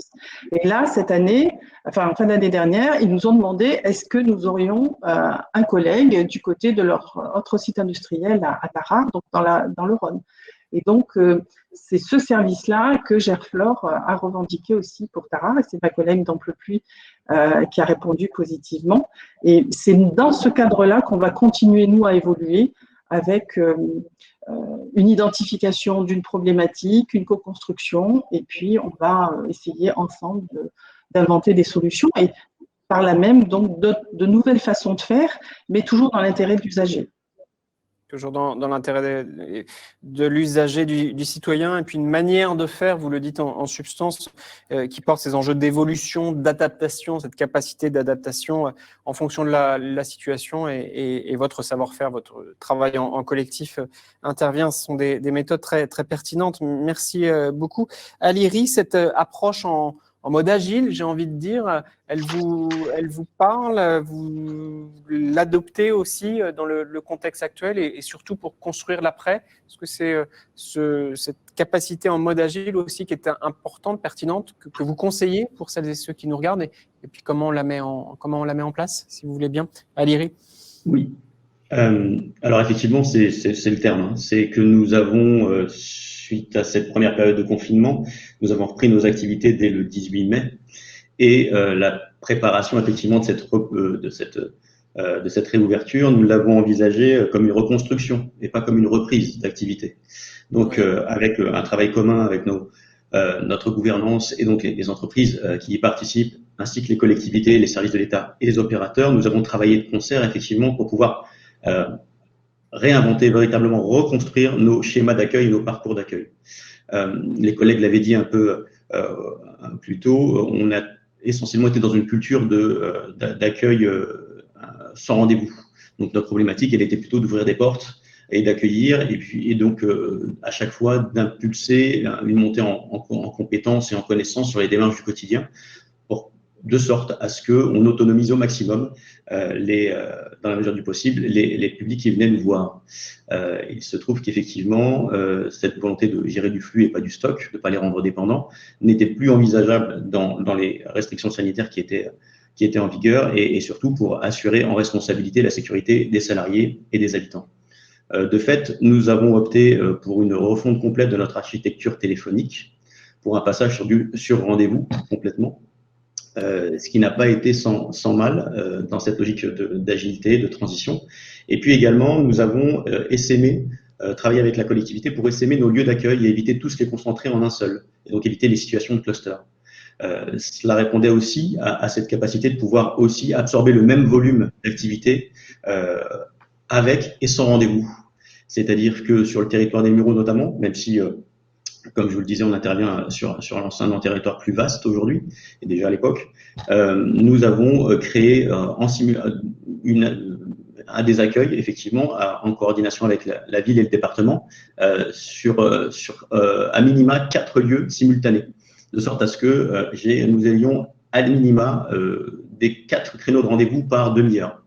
Et là, cette année, en fin d'année dernière, ils nous ont demandé est-ce que nous aurions un collègue du côté de leur autre site industriel à Tarare, donc dans le Rhône. Et donc, c'est ce service-là que Gerflor a revendiqué aussi pour Tarare, et c'est ma collègue d'Amplepuis qui a répondu positivement. Et c'est dans ce cadre-là qu'on va continuer, nous, à évoluer avec une identification d'une problématique, une co-construction, et puis on va essayer ensemble d'inventer des solutions, et par là même, donc, de nouvelles façons de faire, mais toujours dans l'intérêt de l'usager. Toujours dans l'intérêt de l'usager, du citoyen, et puis une manière de faire, vous le dites en substance, qui porte ces enjeux d'évolution, d'adaptation, cette capacité d'adaptation en fonction de la situation, et votre savoir-faire, votre travail en collectif intervient. Ce sont des méthodes très, très pertinentes. Merci beaucoup. Aliry, cette approche en mode agile, j'ai envie de dire, elle vous parle, vous l'adoptez aussi dans le contexte actuel et surtout pour construire l'après. Est-ce que c'est cette capacité en mode agile aussi qui est importante, pertinente, que vous conseillez pour celles et ceux qui nous regardent, et puis comment on la met en place, si vous voulez bien, Aliry? Oui. Alors effectivement, c'est le terme. Hein. C'est que nous avons, suite à cette première période de confinement, nous avons repris nos activités dès le 18 mai. Et la préparation effectivement de cette réouverture, nous l'avons envisagée comme une reconstruction et pas comme une reprise d'activité. Donc avec un travail commun avec notre gouvernance et donc les entreprises qui y participent, ainsi que les collectivités, les services de l'État et les opérateurs, nous avons travaillé de concert effectivement pour pouvoir réinventer, véritablement reconstruire nos schémas d'accueil et nos parcours d'accueil. Les collègues l'avaient dit un peu plus tôt, on a essentiellement été dans une culture d'accueil sans rendez-vous. Donc notre problématique, elle était plutôt d'ouvrir des portes et d'accueillir, et donc à chaque fois d'impulser une montée en compétences et en connaissances sur les démarches du quotidien, de sorte à ce qu'on autonomise au maximum, dans la mesure du possible, les publics qui venaient nous voir. Il se trouve qu'effectivement, cette volonté de gérer du flux et pas du stock, de ne pas les rendre dépendants, n'était plus envisageable dans les restrictions sanitaires qui étaient en vigueur, et surtout pour assurer en responsabilité la sécurité des salariés et des habitants. De fait, nous avons opté pour une refonte complète de notre architecture téléphonique, pour un passage sur rendez-vous complètement, ce qui n'a pas été sans mal dans cette logique d'agilité, de transition. Et puis également, nous avons travaillé avec la collectivité pour essaimer nos lieux d'accueil et éviter tous les concentrer en un seul, et donc éviter les situations de cluster. Cela répondait aussi à cette capacité de pouvoir aussi absorber le même volume d'activité avec et sans rendez-vous. C'est-à-dire que sur le territoire des Mureaux notamment, même si comme je vous le disais, on intervient sur l'ensemble d'un territoire plus vaste aujourd'hui, et déjà à l'époque. Nous avons créé un des accueils, effectivement, en coordination avec la ville et le département, sur à minima 4 lieux simultanés, de sorte à ce que nous ayons à minima des 4 créneaux de rendez-vous par demi-heure,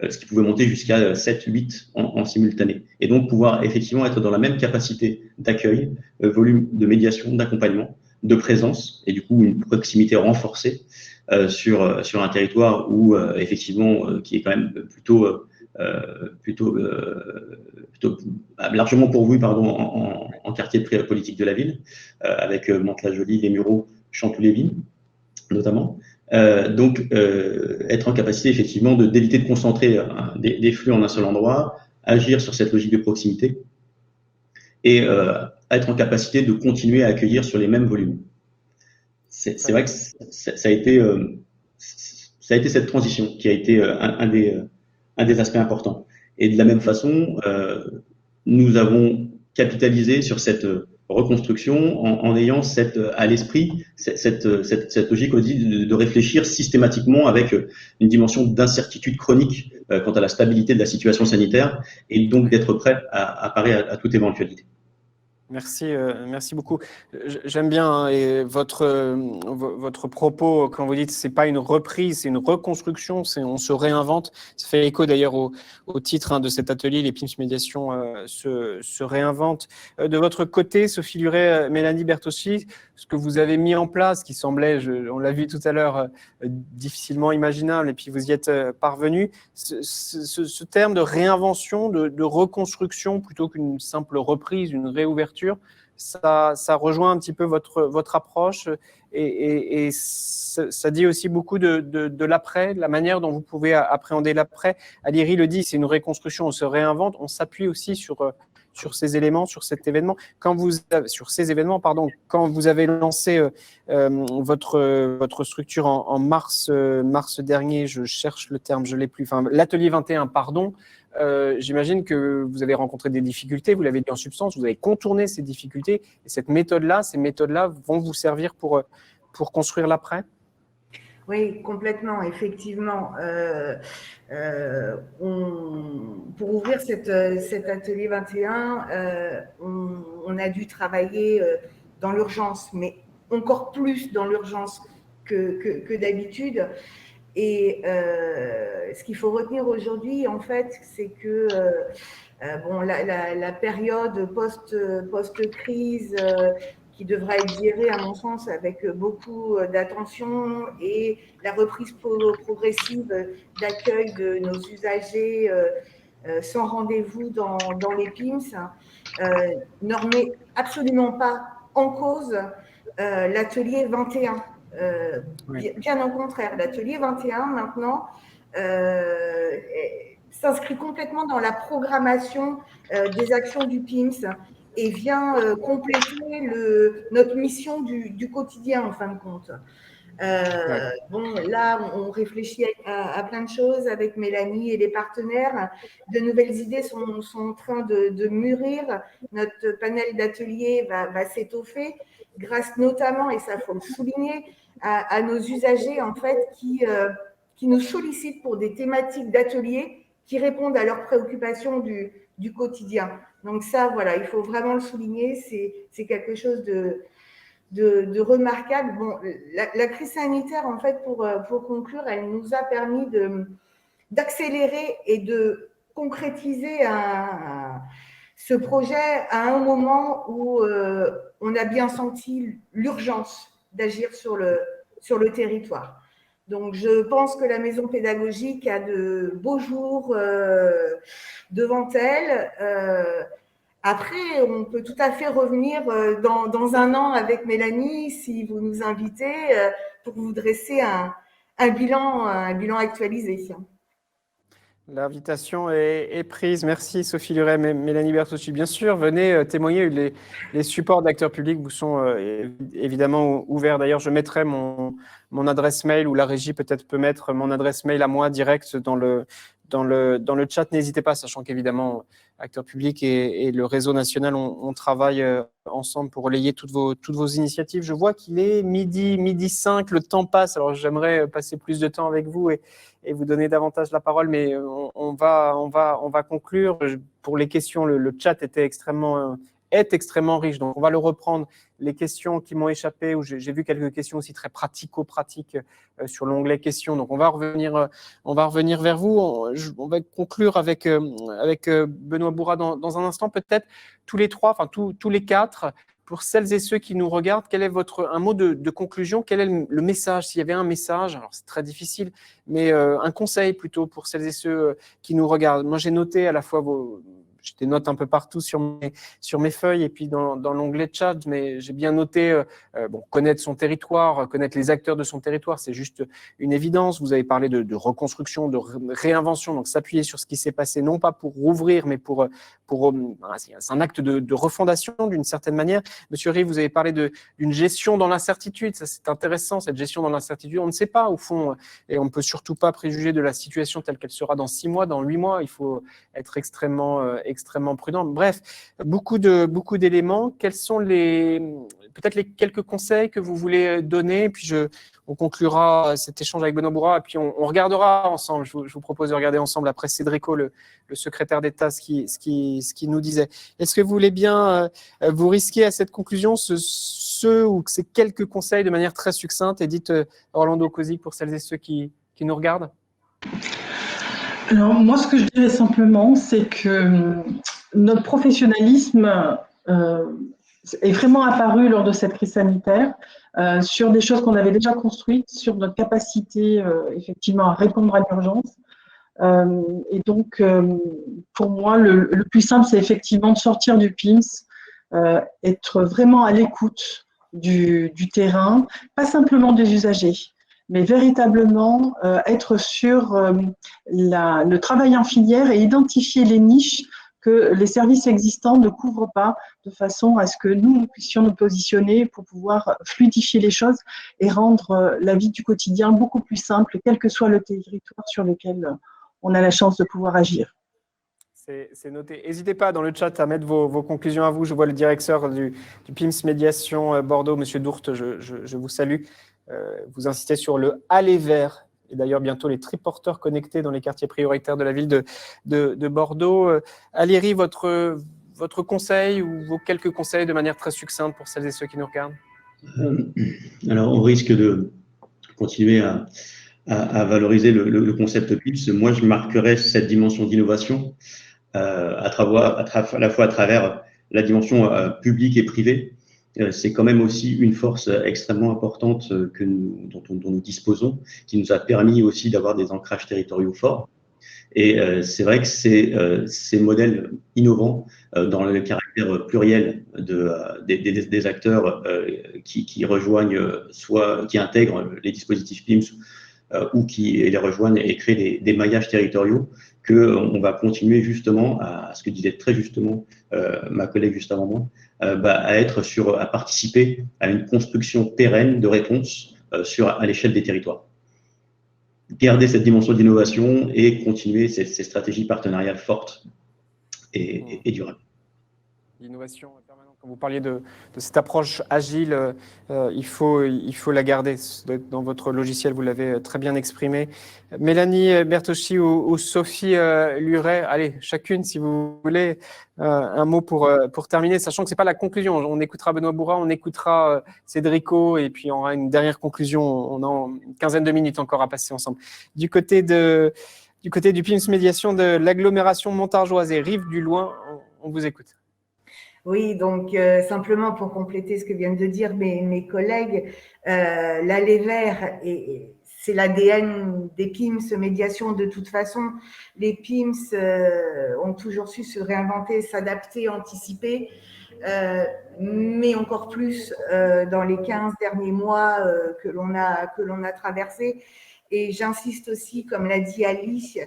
ce qui pouvait monter jusqu'à 7-8 en simultané. Et donc pouvoir effectivement être dans la même capacité d'accueil, volume de médiation, d'accompagnement, de présence, et du coup une proximité renforcée sur un territoire où effectivement qui est quand même plutôt largement pourvu en quartier de politique de la ville, avec Mantes-la-Jolie, Les Mureaux, Chanteloup-les-Vignes notamment. Donc, être en capacité effectivement d'éviter de concentrer des flux en un seul endroit, agir sur cette logique de proximité et être en capacité de continuer à accueillir sur les mêmes volumes. c'est vrai que ça a été cette transition qui a été un des aspects importants. Et de la même façon, nous avons capitalisé sur cette reconstruction en ayant à l'esprit cette logique aussi de réfléchir systématiquement avec une dimension d'incertitude chronique quant à la stabilité de la situation sanitaire et donc d'être prêt à parer à toute éventualité. Merci beaucoup. J'aime bien hein, et votre propos quand vous dites c'est pas une reprise, c'est une reconstruction, on se réinvente. Ça fait écho d'ailleurs au titre hein, de cet atelier, les PIMS Médiation se réinventent. De votre côté, Sophie Luret, Mélanie Bertocci, ce que vous avez mis en place, qui semblait, on l'a vu tout à l'heure, difficilement imaginable, et puis vous y êtes parvenu. Ce terme de réinvention, de reconstruction, plutôt qu'une simple reprise, une réouverture, ça rejoint un petit peu votre approche et ça dit aussi beaucoup de l'après, de la manière dont vous pouvez appréhender l'après. Alieri le dit, c'est une reconstruction, on se réinvente, on s'appuie aussi sur ces éléments, sur cet événement. Quand vous avez lancé votre structure en mars dernier, je cherche le terme, je l'ai plus, enfin l'atelier 21, pardon. J'imagine que vous avez rencontré des difficultés, vous l'avez dit en substance, vous avez contourné ces difficultés et ces méthodes-là vont vous servir pour construire l'après ? Oui, complètement, effectivement. Pour ouvrir cet atelier 21, on a dû travailler dans l'urgence, mais encore plus dans l'urgence que d'habitude. Et ce qu'il faut retenir aujourd'hui, en fait, c'est que la période post-crise qui devra être gérée, à mon sens, avec beaucoup d'attention et la reprise progressive d'accueil de nos usagers sans rendez-vous dans les PIMS ne remet absolument pas en cause l'atelier 21. Bien au contraire, l'atelier 21 maintenant s'inscrit complètement dans la programmation des actions du PIMS et vient compléter notre mission du quotidien en fin de compte. Là, on réfléchit à plein de choses avec Mélanie et les partenaires. De nouvelles idées sont en train de mûrir. Notre panel d'ateliers va s'étoffer grâce notamment, et ça faut le souligner, à nos usagers en fait qui nous sollicitent pour des thématiques d'ateliers qui répondent à leurs préoccupations du quotidien. Donc ça, voilà, il faut vraiment le souligner, c'est quelque chose de remarquable. Bon, la crise sanitaire, en fait, pour conclure, elle nous a permis d'accélérer et de concrétiser ce projet à un moment où on a bien senti l'urgence d'agir sur le territoire. Donc, je pense que la maison pédagogique a de beaux jours devant elle. Après, on peut tout à fait revenir dans un an avec Mélanie si vous nous invitez pour vous dresser un bilan actualisé. L'invitation est prise. Merci Sophie Luret, Mélanie Bertocci. Bien sûr, venez témoigner. Les supports d'acteurs publics vous sont évidemment ouverts. D'ailleurs, je mettrai mon adresse mail ou la régie peut-être peut mettre mon adresse mail à moi direct dans le chat. N'hésitez pas, sachant qu'évidemment, acteurs publics et le réseau national, on travaille ensemble pour relayer toutes vos initiatives. Je vois qu'il est midi 5, le temps passe. Alors, j'aimerais passer plus de temps avec vous et vous donner davantage la parole, mais on va conclure. Pour les questions, le chat est extrêmement riche, donc on va le reprendre. Les questions qui m'ont échappé, où j'ai vu quelques questions aussi très pratico-pratiques sur l'onglet questions, donc on va revenir vers vous. On va conclure avec Benoît Bourrat dans un instant, peut-être tous les trois, enfin tous les quatre. Pour celles et ceux qui nous regardent, quel est un mot de conclusion? Quel est le message? S'il y avait un message, alors c'est très difficile, mais un conseil plutôt pour celles et ceux qui nous regardent. Moi, j'ai noté à la fois j'ai des notes un peu partout sur mes feuilles et puis dans l'onglet chat, mais j'ai bien noté, connaître son territoire, connaître les acteurs de son territoire, c'est juste une évidence. Vous avez parlé de reconstruction, de réinvention, donc s'appuyer sur ce qui s'est passé, non pas pour rouvrir, mais c'est un acte de refondation d'une certaine manière. Monsieur Rive, vous avez parlé d'une gestion dans l'incertitude, ça c'est intéressant, cette gestion dans l'incertitude, on ne sait pas au fond, et on ne peut surtout pas préjuger de la situation telle qu'elle sera dans 6 mois, dans 8 mois, il faut être extrêmement prudent. Bref, beaucoup d'éléments. Quels sont peut-être les quelques conseils que vous voulez donner, et puis on conclura cet échange avec Benoît Bourrat, et puis on regardera ensemble, je vous propose de regarder ensemble après Cédrico, le secrétaire d'État, ce qui nous disait. Est-ce que vous voulez bien vous risquer à cette conclusion, ou ces quelques conseils de manière très succincte, et dites Orlando Kozik pour celles et ceux qui nous regardent? Alors, moi, ce que je dirais simplement, c'est que notre professionnalisme est vraiment apparu lors de cette crise sanitaire sur des choses qu'on avait déjà construites, sur notre capacité effectivement à répondre à l'urgence. Et donc, pour moi, le plus simple, c'est effectivement de sortir du PIMS, être vraiment à l'écoute du terrain, pas simplement des usagers, mais véritablement être sur le travail en filière et identifier les niches que les services existants ne couvrent pas, de façon à ce que nous puissions nous positionner pour pouvoir fluidifier les choses et rendre la vie du quotidien beaucoup plus simple, quel que soit le territoire sur lequel on a la chance de pouvoir agir. C'est noté. N'hésitez pas dans le chat à mettre vos conclusions à vous. Je vois le directeur du PIMS Médiation Bordeaux, Monsieur Dourte, je vous salue. Vous insistez sur le aller vers, et d'ailleurs bientôt les triporteurs connectés dans les quartiers prioritaires de la ville de Bordeaux. Aléry, votre conseil ou vos quelques conseils de manière très succincte pour celles et ceux qui nous regardent? Alors, on risque de continuer à valoriser le concept PIMS. Moi, je marquerais cette dimension d'innovation à la fois à travers la dimension publique et privée. C'est quand même aussi une force extrêmement importante dont nous disposons, qui nous a permis aussi d'avoir des ancrages territoriaux forts. Et c'est vrai que ces modèles innovants dans le caractère pluriel des acteurs qui rejoignent, soit qui intègrent les dispositifs PIMS ou qui les rejoignent et créent des maillages territoriaux, qu'on va continuer justement à ce que disait très justement ma collègue juste avant moi, à participer à une construction pérenne de réponses à l'échelle des territoires. Garder cette dimension d'innovation et continuer ces stratégies partenariales fortes et durables. L'innovation permanente. Quand vous parliez de cette approche agile, il faut la garder. Dans votre logiciel, vous l'avez très bien exprimé. Mélanie Bertoschi ou Sophie Luret, allez, chacune, si vous voulez, un mot pour terminer, sachant que ce n'est pas la conclusion. On écoutera Benoît Bourrat, on écoutera Cédrico, et puis on aura une dernière conclusion. On a une quinzaine de minutes encore à passer ensemble. Du côté du PIMS Médiation de l'agglomération montargeoise et Rive du Loing, on vous écoute. Oui, donc simplement pour compléter ce que viennent de dire mes collègues, l'aller vers, c'est l'ADN des PIMS Médiation de toute façon. Les PIMS ont toujours su se réinventer, s'adapter, anticiper, mais encore plus dans les 15 derniers mois que l'on a traversés. Et j'insiste aussi, comme l'a dit Ali,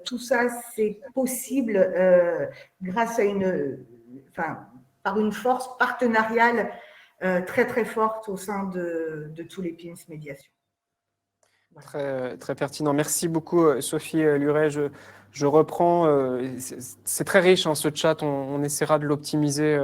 tout ça, c'est possible grâce à par une force partenariale très, très forte au sein de tous les PIMS Médiation. Très, très pertinent. Merci beaucoup, Sophie Luret. Je reprends. C'est très riche, hein, ce chat. On essaiera de l'optimiser.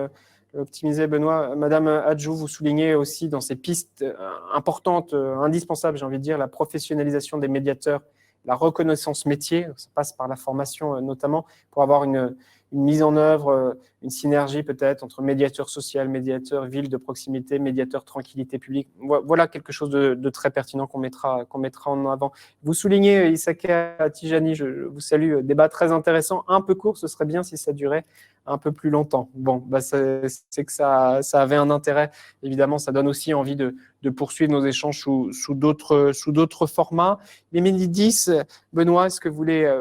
Benoît. Madame Adjou, vous soulignez aussi dans ces pistes importantes, indispensables, j'ai envie de dire, la professionnalisation des médiateurs, la reconnaissance métier. Ça passe par la formation notamment pour avoir une mise en œuvre, une synergie peut-être entre médiateur social, médiateur ville de proximité, médiateur tranquillité publique. Voilà quelque chose de très pertinent qu'on mettra en avant. Vous soulignez, Issaka Tijani, je vous salue, débat très intéressant, un peu court, ce serait bien si ça durait un peu plus longtemps. Bon, c'est que ça avait un intérêt. Évidemment, ça donne aussi envie de poursuivre nos échanges sous d'autres formats. Les midi 10, Benoît, est-ce que vous voulez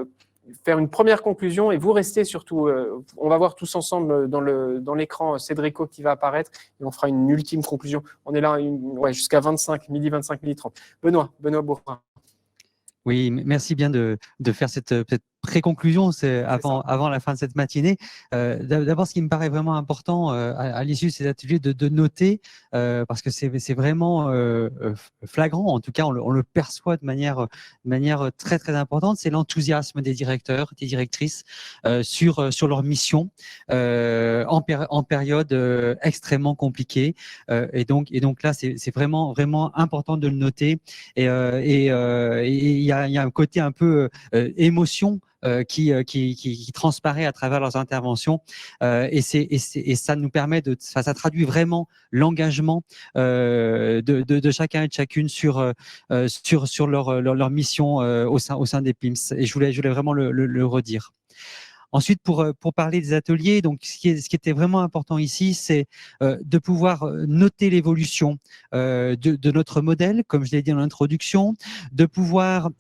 faire une première conclusion et vous restez surtout, on va voir tous ensemble dans l'écran Cédrico qui va apparaître et on fera une ultime conclusion. On est là jusqu'à 25, midi 30. Benoît Bourrin. Oui, merci bien de faire cette pré-conclusion avant la fin de cette matinée. D'abord, ce qui me paraît vraiment important à l'issue de ces ateliers de noter, parce que c'est vraiment flagrant, en tout cas on le perçoit de manière très très importante, c'est l'enthousiasme des directeurs, des directrices sur leur mission en période extrêmement compliquée. Et donc là, c'est vraiment important de le noter. Et il y a un côté un peu émotion qui transparaît à travers leurs interventions, et ça nous permet ça traduit vraiment l'engagement de chacun et de chacune sur leur mission au sein des PIMS. Et je voulais vraiment le redire. Ensuite, pour parler des ateliers, donc ce qui était vraiment important ici, c'est de pouvoir noter l'évolution de notre modèle, comme je l'ai dit en introduction, de pouvoir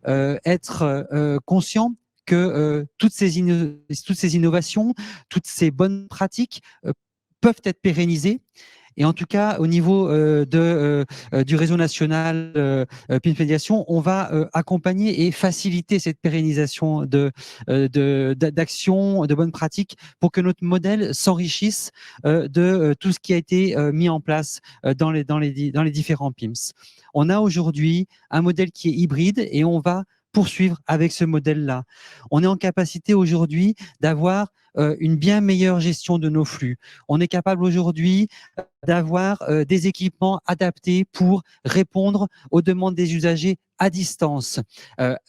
être conscient que toutes ces innovations, toutes ces bonnes pratiques peuvent être pérennisées. Et en tout cas, au niveau du réseau national PIMS Médiation, on va accompagner et faciliter cette pérennisation d'actions, de bonnes pratiques pour que notre modèle s'enrichisse de tout ce qui a été mis en place dans les différents PIMS. On a aujourd'hui un modèle qui est hybride et on va poursuivre avec ce modèle-là. On est en capacité aujourd'hui d'avoir une bien meilleure gestion de nos flux. On est capable aujourd'hui d'avoir des équipements adaptés pour répondre aux demandes des usagers à distance,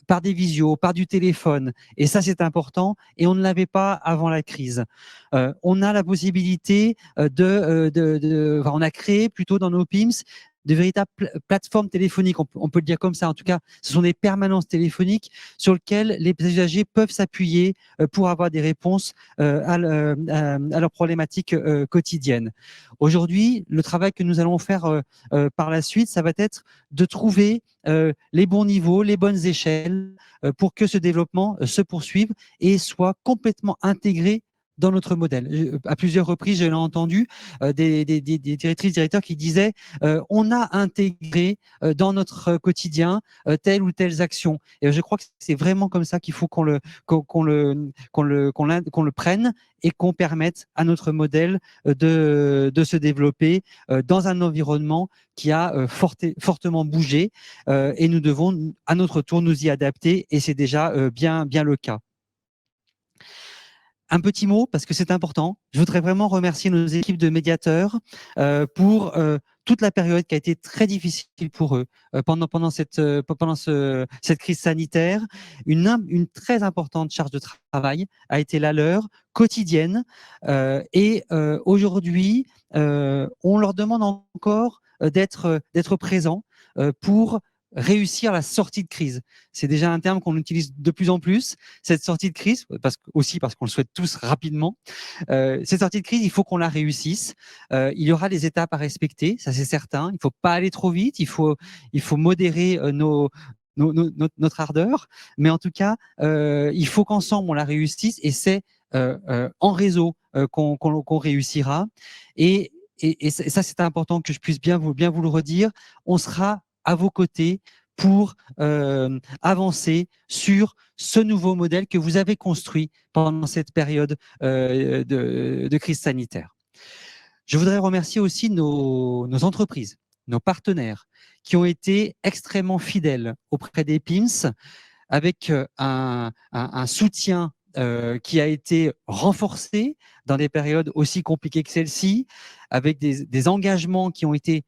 par des visios, par du téléphone. Et ça, c'est important et on ne l'avait pas avant la crise. On a la possibilité on a créé plutôt dans nos PIMS de véritables plateformes téléphoniques, on peut le dire comme ça. En tout cas, ce sont des permanences téléphoniques sur lesquelles les usagers peuvent s'appuyer pour avoir des réponses à leurs problématiques quotidiennes. Aujourd'hui, le travail que nous allons faire par la suite, ça va être de trouver les bons niveaux, les bonnes échelles pour que ce développement se poursuive et soit complètement intégré dans notre modèle. À plusieurs reprises, je l'ai entendu, des directrices, directeurs qui disaient on a intégré dans notre quotidien telle ou telle action. Et je crois que c'est vraiment comme ça qu'il faut qu'on le prenne et qu'on permette à notre modèle de se développer dans un environnement qui a fortement bougé, et nous devons à notre tour nous y adapter, et c'est déjà bien le cas. Un petit mot, parce que c'est important. Je voudrais vraiment remercier nos équipes de médiateurs pour toute la période qui a été très difficile pour eux pendant cette crise sanitaire. Une très importante charge de travail a été la leur, quotidienne. Et aujourd'hui, on leur demande encore d'être présents pour réussir la sortie de crise. C'est déjà un terme qu'on utilise de plus en plus, cette sortie de crise, parce qu'on le souhaite tous rapidement. Cette sortie de crise, il faut qu'on la réussisse. Il y aura des étapes à respecter, ça c'est certain. Il ne faut pas aller trop vite, il faut modérer notre ardeur, mais en tout cas, il faut qu'ensemble on la réussisse, et c'est en réseau qu'on réussira. Et ça, c'est important que je puisse bien vous le redire. On sera à vos côtés pour avancer sur ce nouveau modèle que vous avez construit pendant cette période de crise sanitaire. Je voudrais remercier aussi nos entreprises, nos partenaires, qui ont été extrêmement fidèles auprès des PIMS, avec un soutien qui a été renforcé dans des périodes aussi compliquées que celle-ci, avec des engagements qui ont été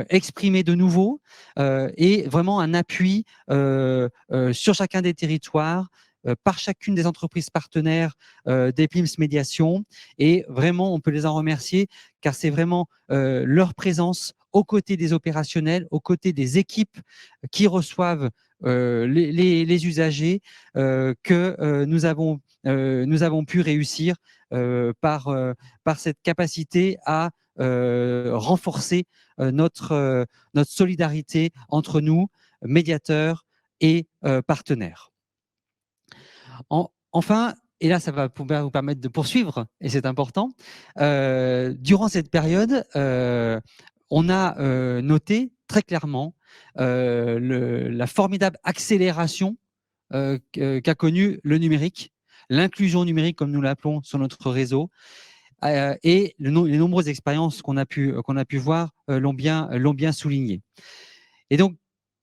exprimés de nouveau, et vraiment un appui sur chacun des territoires, par chacune des entreprises partenaires des PIMS Médiation. Et vraiment, on peut les en remercier, car c'est vraiment leur présence aux côtés des opérationnels, aux côtés des équipes qui reçoivent les usagers, que nous avons pu réussir par cette capacité à renforcer notre solidarité entre nous, médiateurs et partenaires. Enfin, et là, ça va pouvoir vous permettre de poursuivre, et c'est important, durant cette période, on a noté très clairement la formidable accélération qu'a connue le numérique, l'inclusion numérique, comme nous l'appelons, sur notre réseau. Et les nombreuses expériences qu'on a pu voir l'ont bien souligné. Et donc,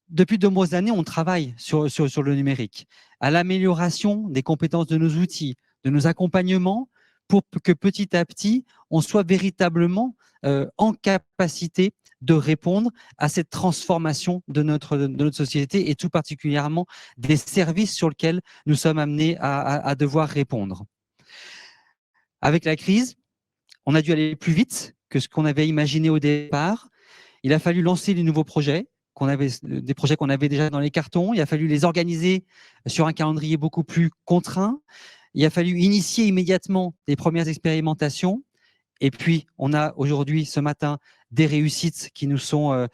depuis de nombreuses années, on travaille sur le numérique, à l'amélioration des compétences de nos outils, de nos accompagnements, pour que petit à petit, on soit véritablement en capacité de répondre à cette transformation de notre société et tout particulièrement des services sur lesquels nous sommes amenés à devoir répondre. Avec la crise, on a dû aller plus vite que ce qu'on avait imaginé au départ. Il a fallu lancer des nouveaux projets, des projets qu'on avait déjà dans les cartons. Il a fallu les organiser sur un calendrier beaucoup plus contraint. Il a fallu initier immédiatement des premières expérimentations. Et puis, on a aujourd'hui, ce matin, des réussites qui nous sont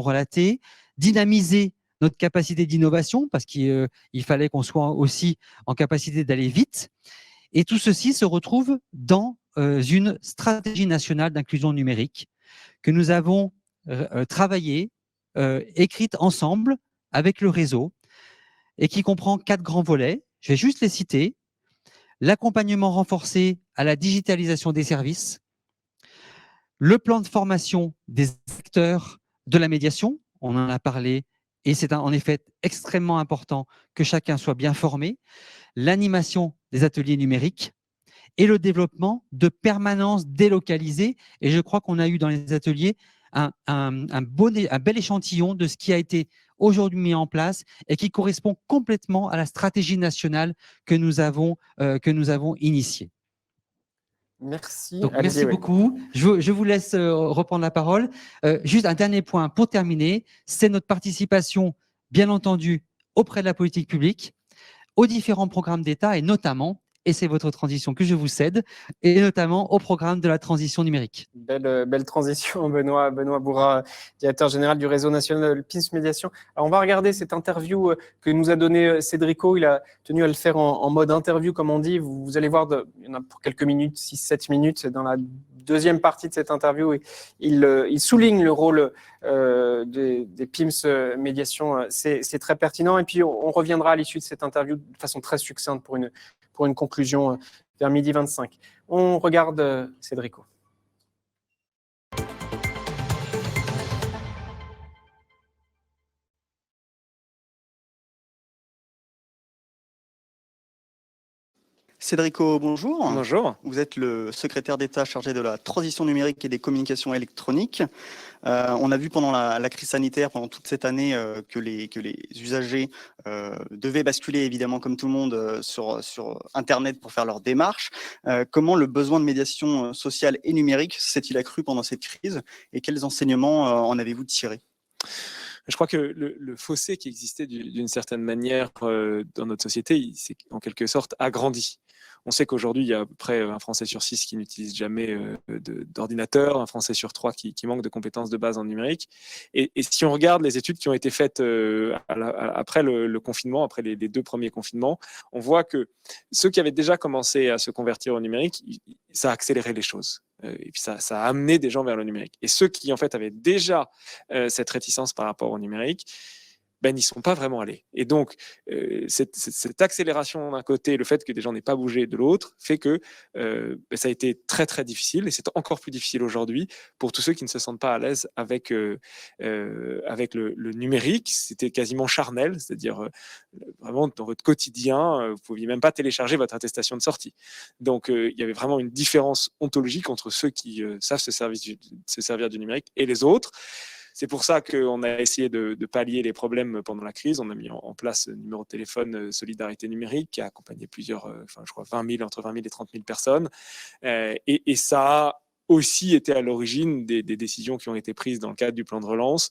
relatées. Dynamiser notre capacité d'innovation, parce qu'il fallait qu'on soit aussi en capacité d'aller vite. Et tout ceci se retrouve dans une stratégie nationale d'inclusion numérique que nous avons travaillée, écrite ensemble avec le réseau et qui comprend 4 grands volets. Je vais juste les citer. L'accompagnement renforcé à la digitalisation des services, le plan de formation des acteurs de la médiation, on en a parlé, et c'est en effet extrêmement important que chacun soit bien formé, l'animation des ateliers numériques et le développement de permanences délocalisées. Et je crois qu'on a eu dans les ateliers un bel échantillon de ce qui a été aujourd'hui mis en place et qui correspond complètement à la stratégie nationale que nous avons initiée. Merci. Donc, merci beaucoup. Je vous laisse reprendre la parole. Juste un dernier point pour terminer, c'est notre participation, bien entendu, auprès de la politique publique, aux différents programmes d'État et notamment, et c'est votre transition que je vous cède, et notamment au programme de la transition numérique. Belle transition, Benoît Bourrat, directeur général du réseau national PIMS Médiation. Alors, on va regarder cette interview que nous a donnée Cédrico. Il a tenu à le faire en mode interview, comme on dit. Vous allez voir, il y en a pour quelques minutes, 6-7 minutes, dans la deuxième partie de cette interview. Il souligne le rôle des PIMS Médiation. C'est très pertinent. Et puis, on reviendra à l'issue de cette interview de façon très succincte pour une conclusion vers 12h25. On regarde Cédrico. Cédrico, bonjour. Bonjour. Vous êtes le secrétaire d'État chargé de la transition numérique et des communications électroniques. On a vu pendant la crise sanitaire, pendant toute cette année, que les usagers devaient basculer, évidemment, comme tout le monde, sur Internet pour faire leurs démarches. Comment le besoin de médiation sociale et numérique s'est-il accru pendant cette crise et quels enseignements en avez-vous tirés ? Je crois que le fossé qui existait d'une certaine manière dans notre société, il s'est en quelque sorte agrandi. On sait qu'aujourd'hui, il y a à peu près un Français sur 6 qui n'utilise jamais d'ordinateur, un Français sur 3 qui manque de compétences de base en numérique. Et si on regarde les études qui ont été faites après le confinement, après les 2 premiers confinements, on voit que ceux qui avaient déjà commencé à se convertir au numérique, ça a accéléré les choses. Et puis ça a amené des gens vers le numérique. Et ceux qui, en fait, avaient déjà cette réticence par rapport au numérique, n'y sont pas vraiment allés. Et donc, cette accélération d'un côté, le fait que des gens n'aient pas bougé de l'autre, fait que ça a été très, très difficile, et c'est encore plus difficile aujourd'hui pour tous ceux qui ne se sentent pas à l'aise avec le numérique. C'était quasiment charnel, c'est-à-dire vraiment dans votre quotidien, vous ne pouviez même pas télécharger votre attestation de sortie. Donc, il y avait vraiment une différence ontologique entre ceux qui savent se servir du numérique et les autres. C'est pour ça qu'on a essayé de pallier les problèmes pendant la crise. On a mis en place un numéro de téléphone Solidarité numérique qui a accompagné plusieurs, je crois entre 20 000 et 30 000 personnes. Et ça a aussi été à l'origine des décisions qui ont été prises dans le cadre du plan de relance,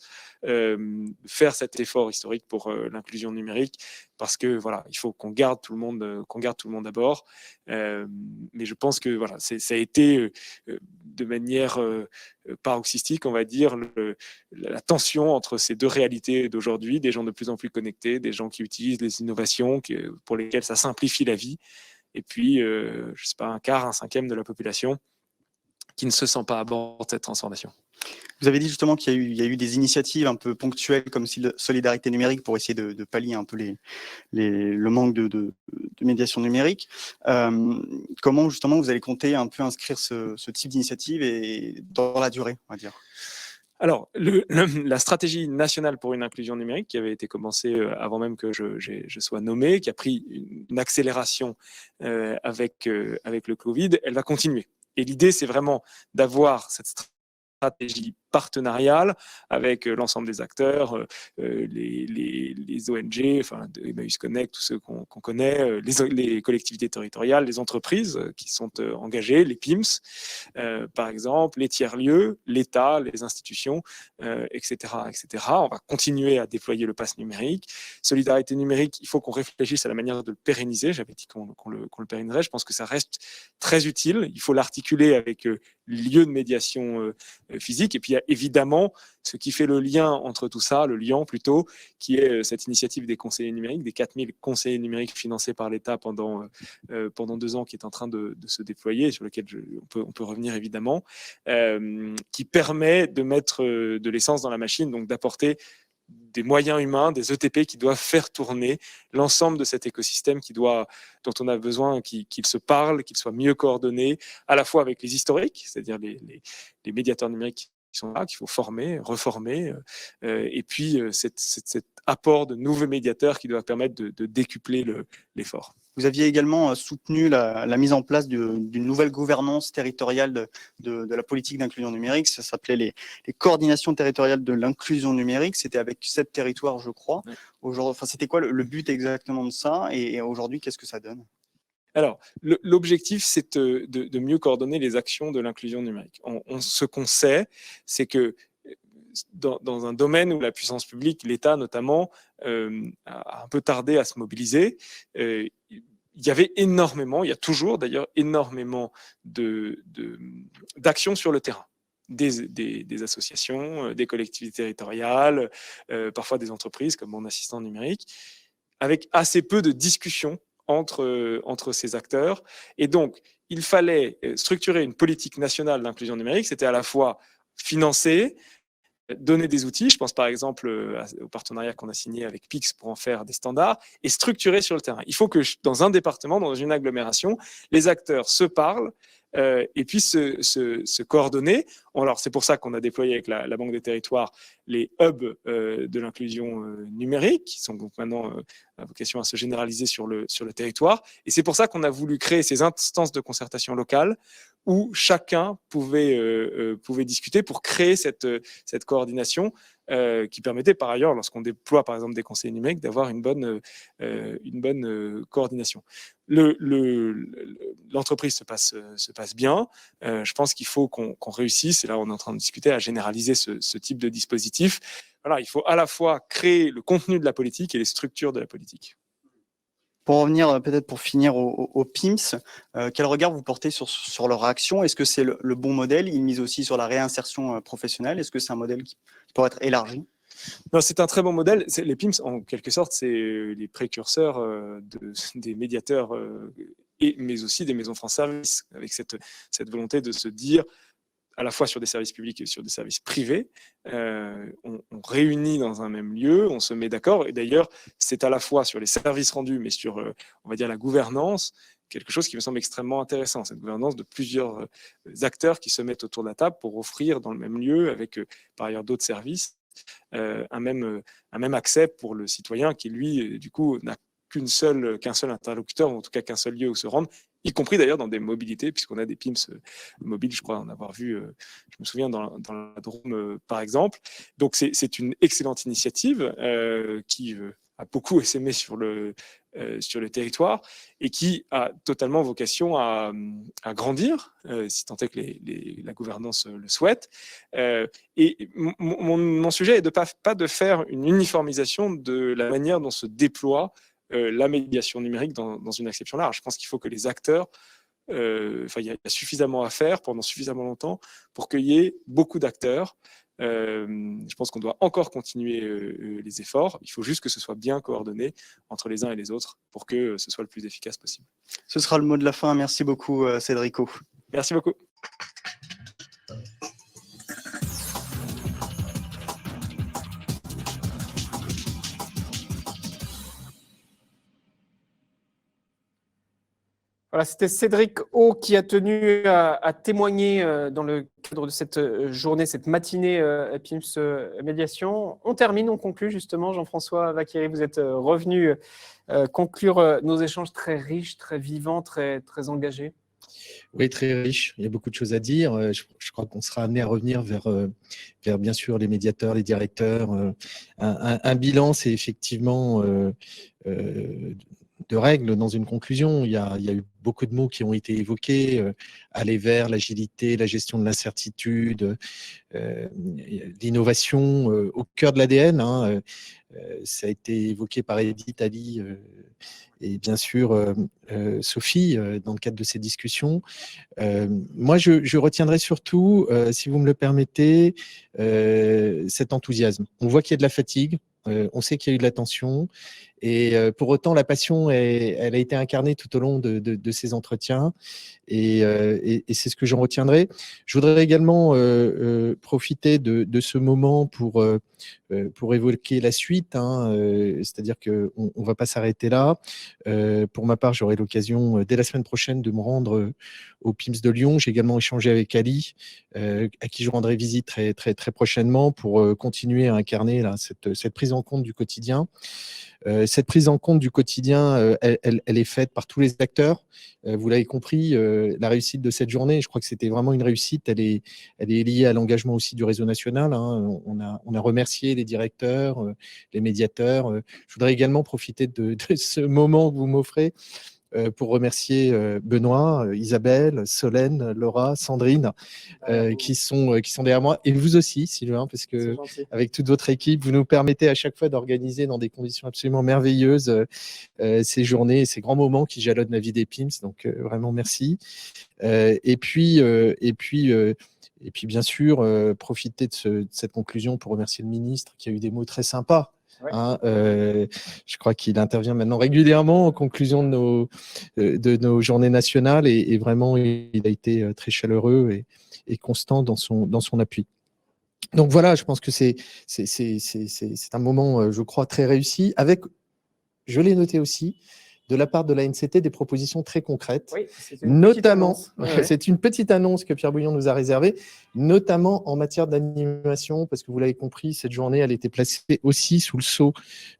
faire cet effort historique pour l'inclusion numérique, parce que voilà, il faut qu'on garde tout le monde à bord. Mais je pense que voilà, ça a été de manière paroxystique, on va dire, la tension entre ces deux réalités d'aujourd'hui, des gens de plus en plus connectés, des gens qui utilisent les innovations pour lesquelles ça simplifie la vie, et puis, je sais pas, un quart, un cinquième de la population qui ne se sent pas à bord de cette transformation. Vous avez dit justement qu'il y a eu des initiatives un peu ponctuelles comme Solidarité numérique pour essayer de pallier un peu le manque de médiation numérique. Comment justement vous allez compter un peu inscrire ce type d'initiative et dans la durée, on va dire? Alors, la stratégie nationale pour une inclusion numérique, qui avait été commencée avant même que je sois nommé, qui a pris une accélération avec le Covid, elle va continuer. Et l'idée, c'est vraiment d'avoir cette stratégie partenariale avec l'ensemble des acteurs, les ONG, enfin, Emmaüs Connect, tous ceux qu'on connaît, les collectivités territoriales, les entreprises qui sont engagées, les PIMS, par exemple, les tiers-lieux, l'État, les institutions, etc., etc. On va continuer à déployer le pass numérique. Solidarité numérique, il faut qu'on réfléchisse à la manière de le pérenniser. J'avais dit qu'on le pérenniserait. Je pense que ça reste très utile. Il faut l'articuler avec lieu de médiation physique. Et puis, il y a évidemment ce qui fait le lien entre tout ça, le lien plutôt, qui est cette initiative des conseillers numériques, des 4000 conseillers numériques financés par l'État pendant 2 ans, qui est en train de se déployer, sur lequel on peut revenir évidemment, qui permet de mettre de l'essence dans la machine, donc d'apporter des moyens humains, des ETP qui doivent faire tourner l'ensemble de cet écosystème dont on a besoin qu'il se parle, qu'il soit mieux coordonné, à la fois avec les historiques, c'est-à-dire les médiateurs numériques qui sont là, qu'il faut former, reformer, et puis cet apport de nouveaux médiateurs qui doivent permettre de décupler l'effort. Vous aviez également soutenu la mise en place d'une nouvelle gouvernance territoriale de la politique d'inclusion numérique. Ça s'appelait les coordinations territoriales de l'inclusion numérique. C'était avec 7 territoires, je crois. Ouais. Enfin, c'était quoi le but exactement de ça? Et aujourd'hui, qu'est-ce que ça donne? Alors, l'objectif, c'est de mieux coordonner les actions de l'inclusion numérique. Ce qu'on sait, c'est que dans un domaine où la puissance publique, l'État notamment, a un peu tardé à se mobiliser, il y a toujours d'ailleurs énormément d'actions sur le terrain. Des associations, des collectivités territoriales, parfois des entreprises comme Mon Assistant Numérique, avec assez peu de discussions entre ces acteurs. Et donc, il fallait structurer une politique nationale d'inclusion numérique. C'était à la fois financer, donner des outils, je pense par exemple au partenariat qu'on a signé avec Pix pour en faire des standards, et structurer sur le terrain. Il faut que dans un département, dans une agglomération, les acteurs se parlent et puissent se coordonner. Alors, c'est pour ça qu'on a déployé avec la Banque des Territoires les hubs de l'inclusion numérique, qui sont donc maintenant à vocation à se généraliser sur le territoire. Et c'est pour ça qu'on a voulu créer ces instances de concertation locale où chacun pouvait discuter pour créer cette coordination qui permettait par ailleurs, lorsqu'on déploie par exemple des conseillers numériques, d'avoir une bonne coordination. L'entreprise se passe bien. Je pense qu'il faut qu'on réussisse, et là on est en train de discuter, à généraliser ce type de dispositif. Voilà, il faut à la fois créer le contenu de la politique et les structures de la politique. Pour revenir, peut-être pour finir au PIMS, quel regard vous portez sur leur action? Est-ce que c'est le bon modèle? Ils misent aussi sur la réinsertion professionnelle. Est-ce que c'est un modèle qui pourrait être élargi? Non, c'est un très bon modèle. Les PIMS, en quelque sorte, c'est les précurseurs des médiateurs, mais aussi des maisons France Service, avec cette volonté de se dire, à la fois sur des services publics et sur des services privés, on réunit dans un même lieu, on se met d'accord. Et d'ailleurs, c'est à la fois sur les services rendus, mais sur, on va dire, la gouvernance, quelque chose qui me semble extrêmement intéressant, cette gouvernance de plusieurs acteurs qui se mettent autour de la table pour offrir dans le même lieu, avec par ailleurs d'autres services, un même accès pour le citoyen qui, lui, du coup, n'a qu'un seul interlocuteur, ou en tout cas qu'un seul lieu où se rendre, y compris d'ailleurs dans des mobilités, puisqu'on a des PIMS mobiles, je crois en avoir vu, je me souviens, dans la Drôme, par exemple. Donc c'est une excellente initiative qui a beaucoup essaimé sur le territoire et qui a totalement vocation à grandir, si tant est que la gouvernance le souhaite. Et mon sujet est pas de faire une uniformisation de la manière dont se déploie la médiation numérique dans une acception large. Je pense qu'il faut que les acteurs, il y a suffisamment à faire pendant suffisamment longtemps pour qu'il y ait beaucoup d'acteurs. Je pense qu'on doit encore continuer les efforts. Il faut juste que ce soit bien coordonné entre les uns et les autres pour que ce soit le plus efficace possible. Ce sera le mot de la fin. Merci beaucoup, Cédrico. Merci beaucoup. Voilà, c'était Cédric O qui a tenu à témoigner dans le cadre de cette journée, cette matinée PIMS Médiation. On termine, on conclut justement. Jean-François Vakiri, vous êtes revenu conclure nos échanges très riches, très vivants, très engagés. Oui, très riche. Il y a beaucoup de choses à dire. Je crois qu'on sera amené à revenir vers bien sûr les médiateurs, les directeurs. Un bilan, c'est effectivement de règles dans une conclusion. Il y a eu beaucoup de mots qui ont été évoqués, aller vers l'agilité, la gestion de l'incertitude, l'innovation au cœur de l'ADN. Ça a été évoqué par Edith, Ali et bien sûr Sophie dans le cadre de ces discussions. Moi, je retiendrai surtout, si vous me le permettez, cet enthousiasme. On voit qu'il y a de la fatigue, on sait qu'il y a eu de la tension, et pour autant, la passion, elle a été incarnée tout au long de ces entretiens, et c'est ce que j'en retiendrai. Je voudrais également profiter de ce moment pour évoquer la suite, c'est-à-dire qu'on ne va pas s'arrêter là. Pour ma part, j'aurai l'occasion dès la semaine prochaine de me rendre au PIMS de Lyon. J'ai également échangé avec Ali, à qui je rendrai visite très, très, très prochainement pour continuer à incarner là, cette prise en compte du quotidien. Cette prise en compte du quotidien, elle est faite par tous les acteurs. Vous l'avez compris, la réussite de cette journée, je crois que c'était vraiment une réussite. Elle est liée à l'engagement aussi du réseau national. On a remercié les directeurs, les médiateurs. Je voudrais également profiter de ce moment que vous m'offrez pour remercier Benoît, Isabelle, Solène, Laura, Sandrine, qui sont derrière moi, et vous aussi, Sylvain, parce que avec toute votre équipe, vous nous permettez à chaque fois d'organiser dans des conditions absolument merveilleuses ces journées, ces grands moments qui jalonnent la vie des PIMS. Donc vraiment merci. Et puis bien sûr, profiter de cette conclusion pour remercier le ministre qui a eu des mots très sympas. Ouais. Je crois qu'il intervient maintenant régulièrement en conclusion de nos journées nationales, et vraiment il a été très chaleureux et constant dans son appui. Donc voilà, je pense que c'est un moment, je crois, très réussi, avec, je l'ai noté aussi, de la part de l'ANCT, des propositions très concrètes, oui, notamment, c'est une petite annonce que Pierre Bouillon nous a réservée, notamment en matière d'animation, parce que vous l'avez compris, cette journée, elle était placée aussi sous le sceau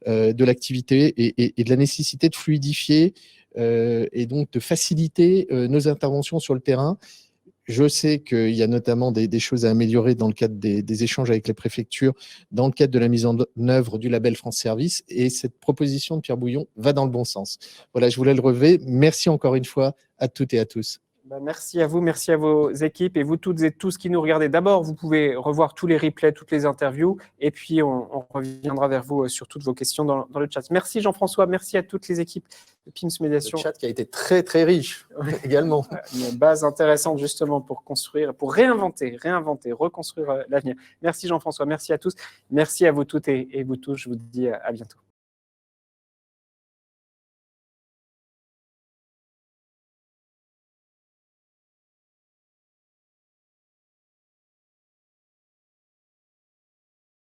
de l'activité et de la nécessité de fluidifier et donc de faciliter nos interventions sur le terrain. Je sais qu'il y a notamment des choses à améliorer dans le cadre des échanges avec les préfectures, dans le cadre de la mise en œuvre du label France Service, et cette proposition de Pierre Bouillon va dans le bon sens. Voilà, je voulais le relever. Merci encore une fois à toutes et à tous. Merci à vous, merci à vos équipes et vous toutes et tous qui nous regardez. D'abord, vous pouvez revoir tous les replays, toutes les interviews, et puis on reviendra vers vous sur toutes vos questions dans le chat. Merci Jean-François, merci à toutes les équipes de PIMS Médiation. Le chat qui a été très très riche également. Une base intéressante justement pour construire, pour réinventer, reconstruire l'avenir. Merci Jean-François, merci à tous, merci à vous toutes et vous tous. Je vous dis à bientôt.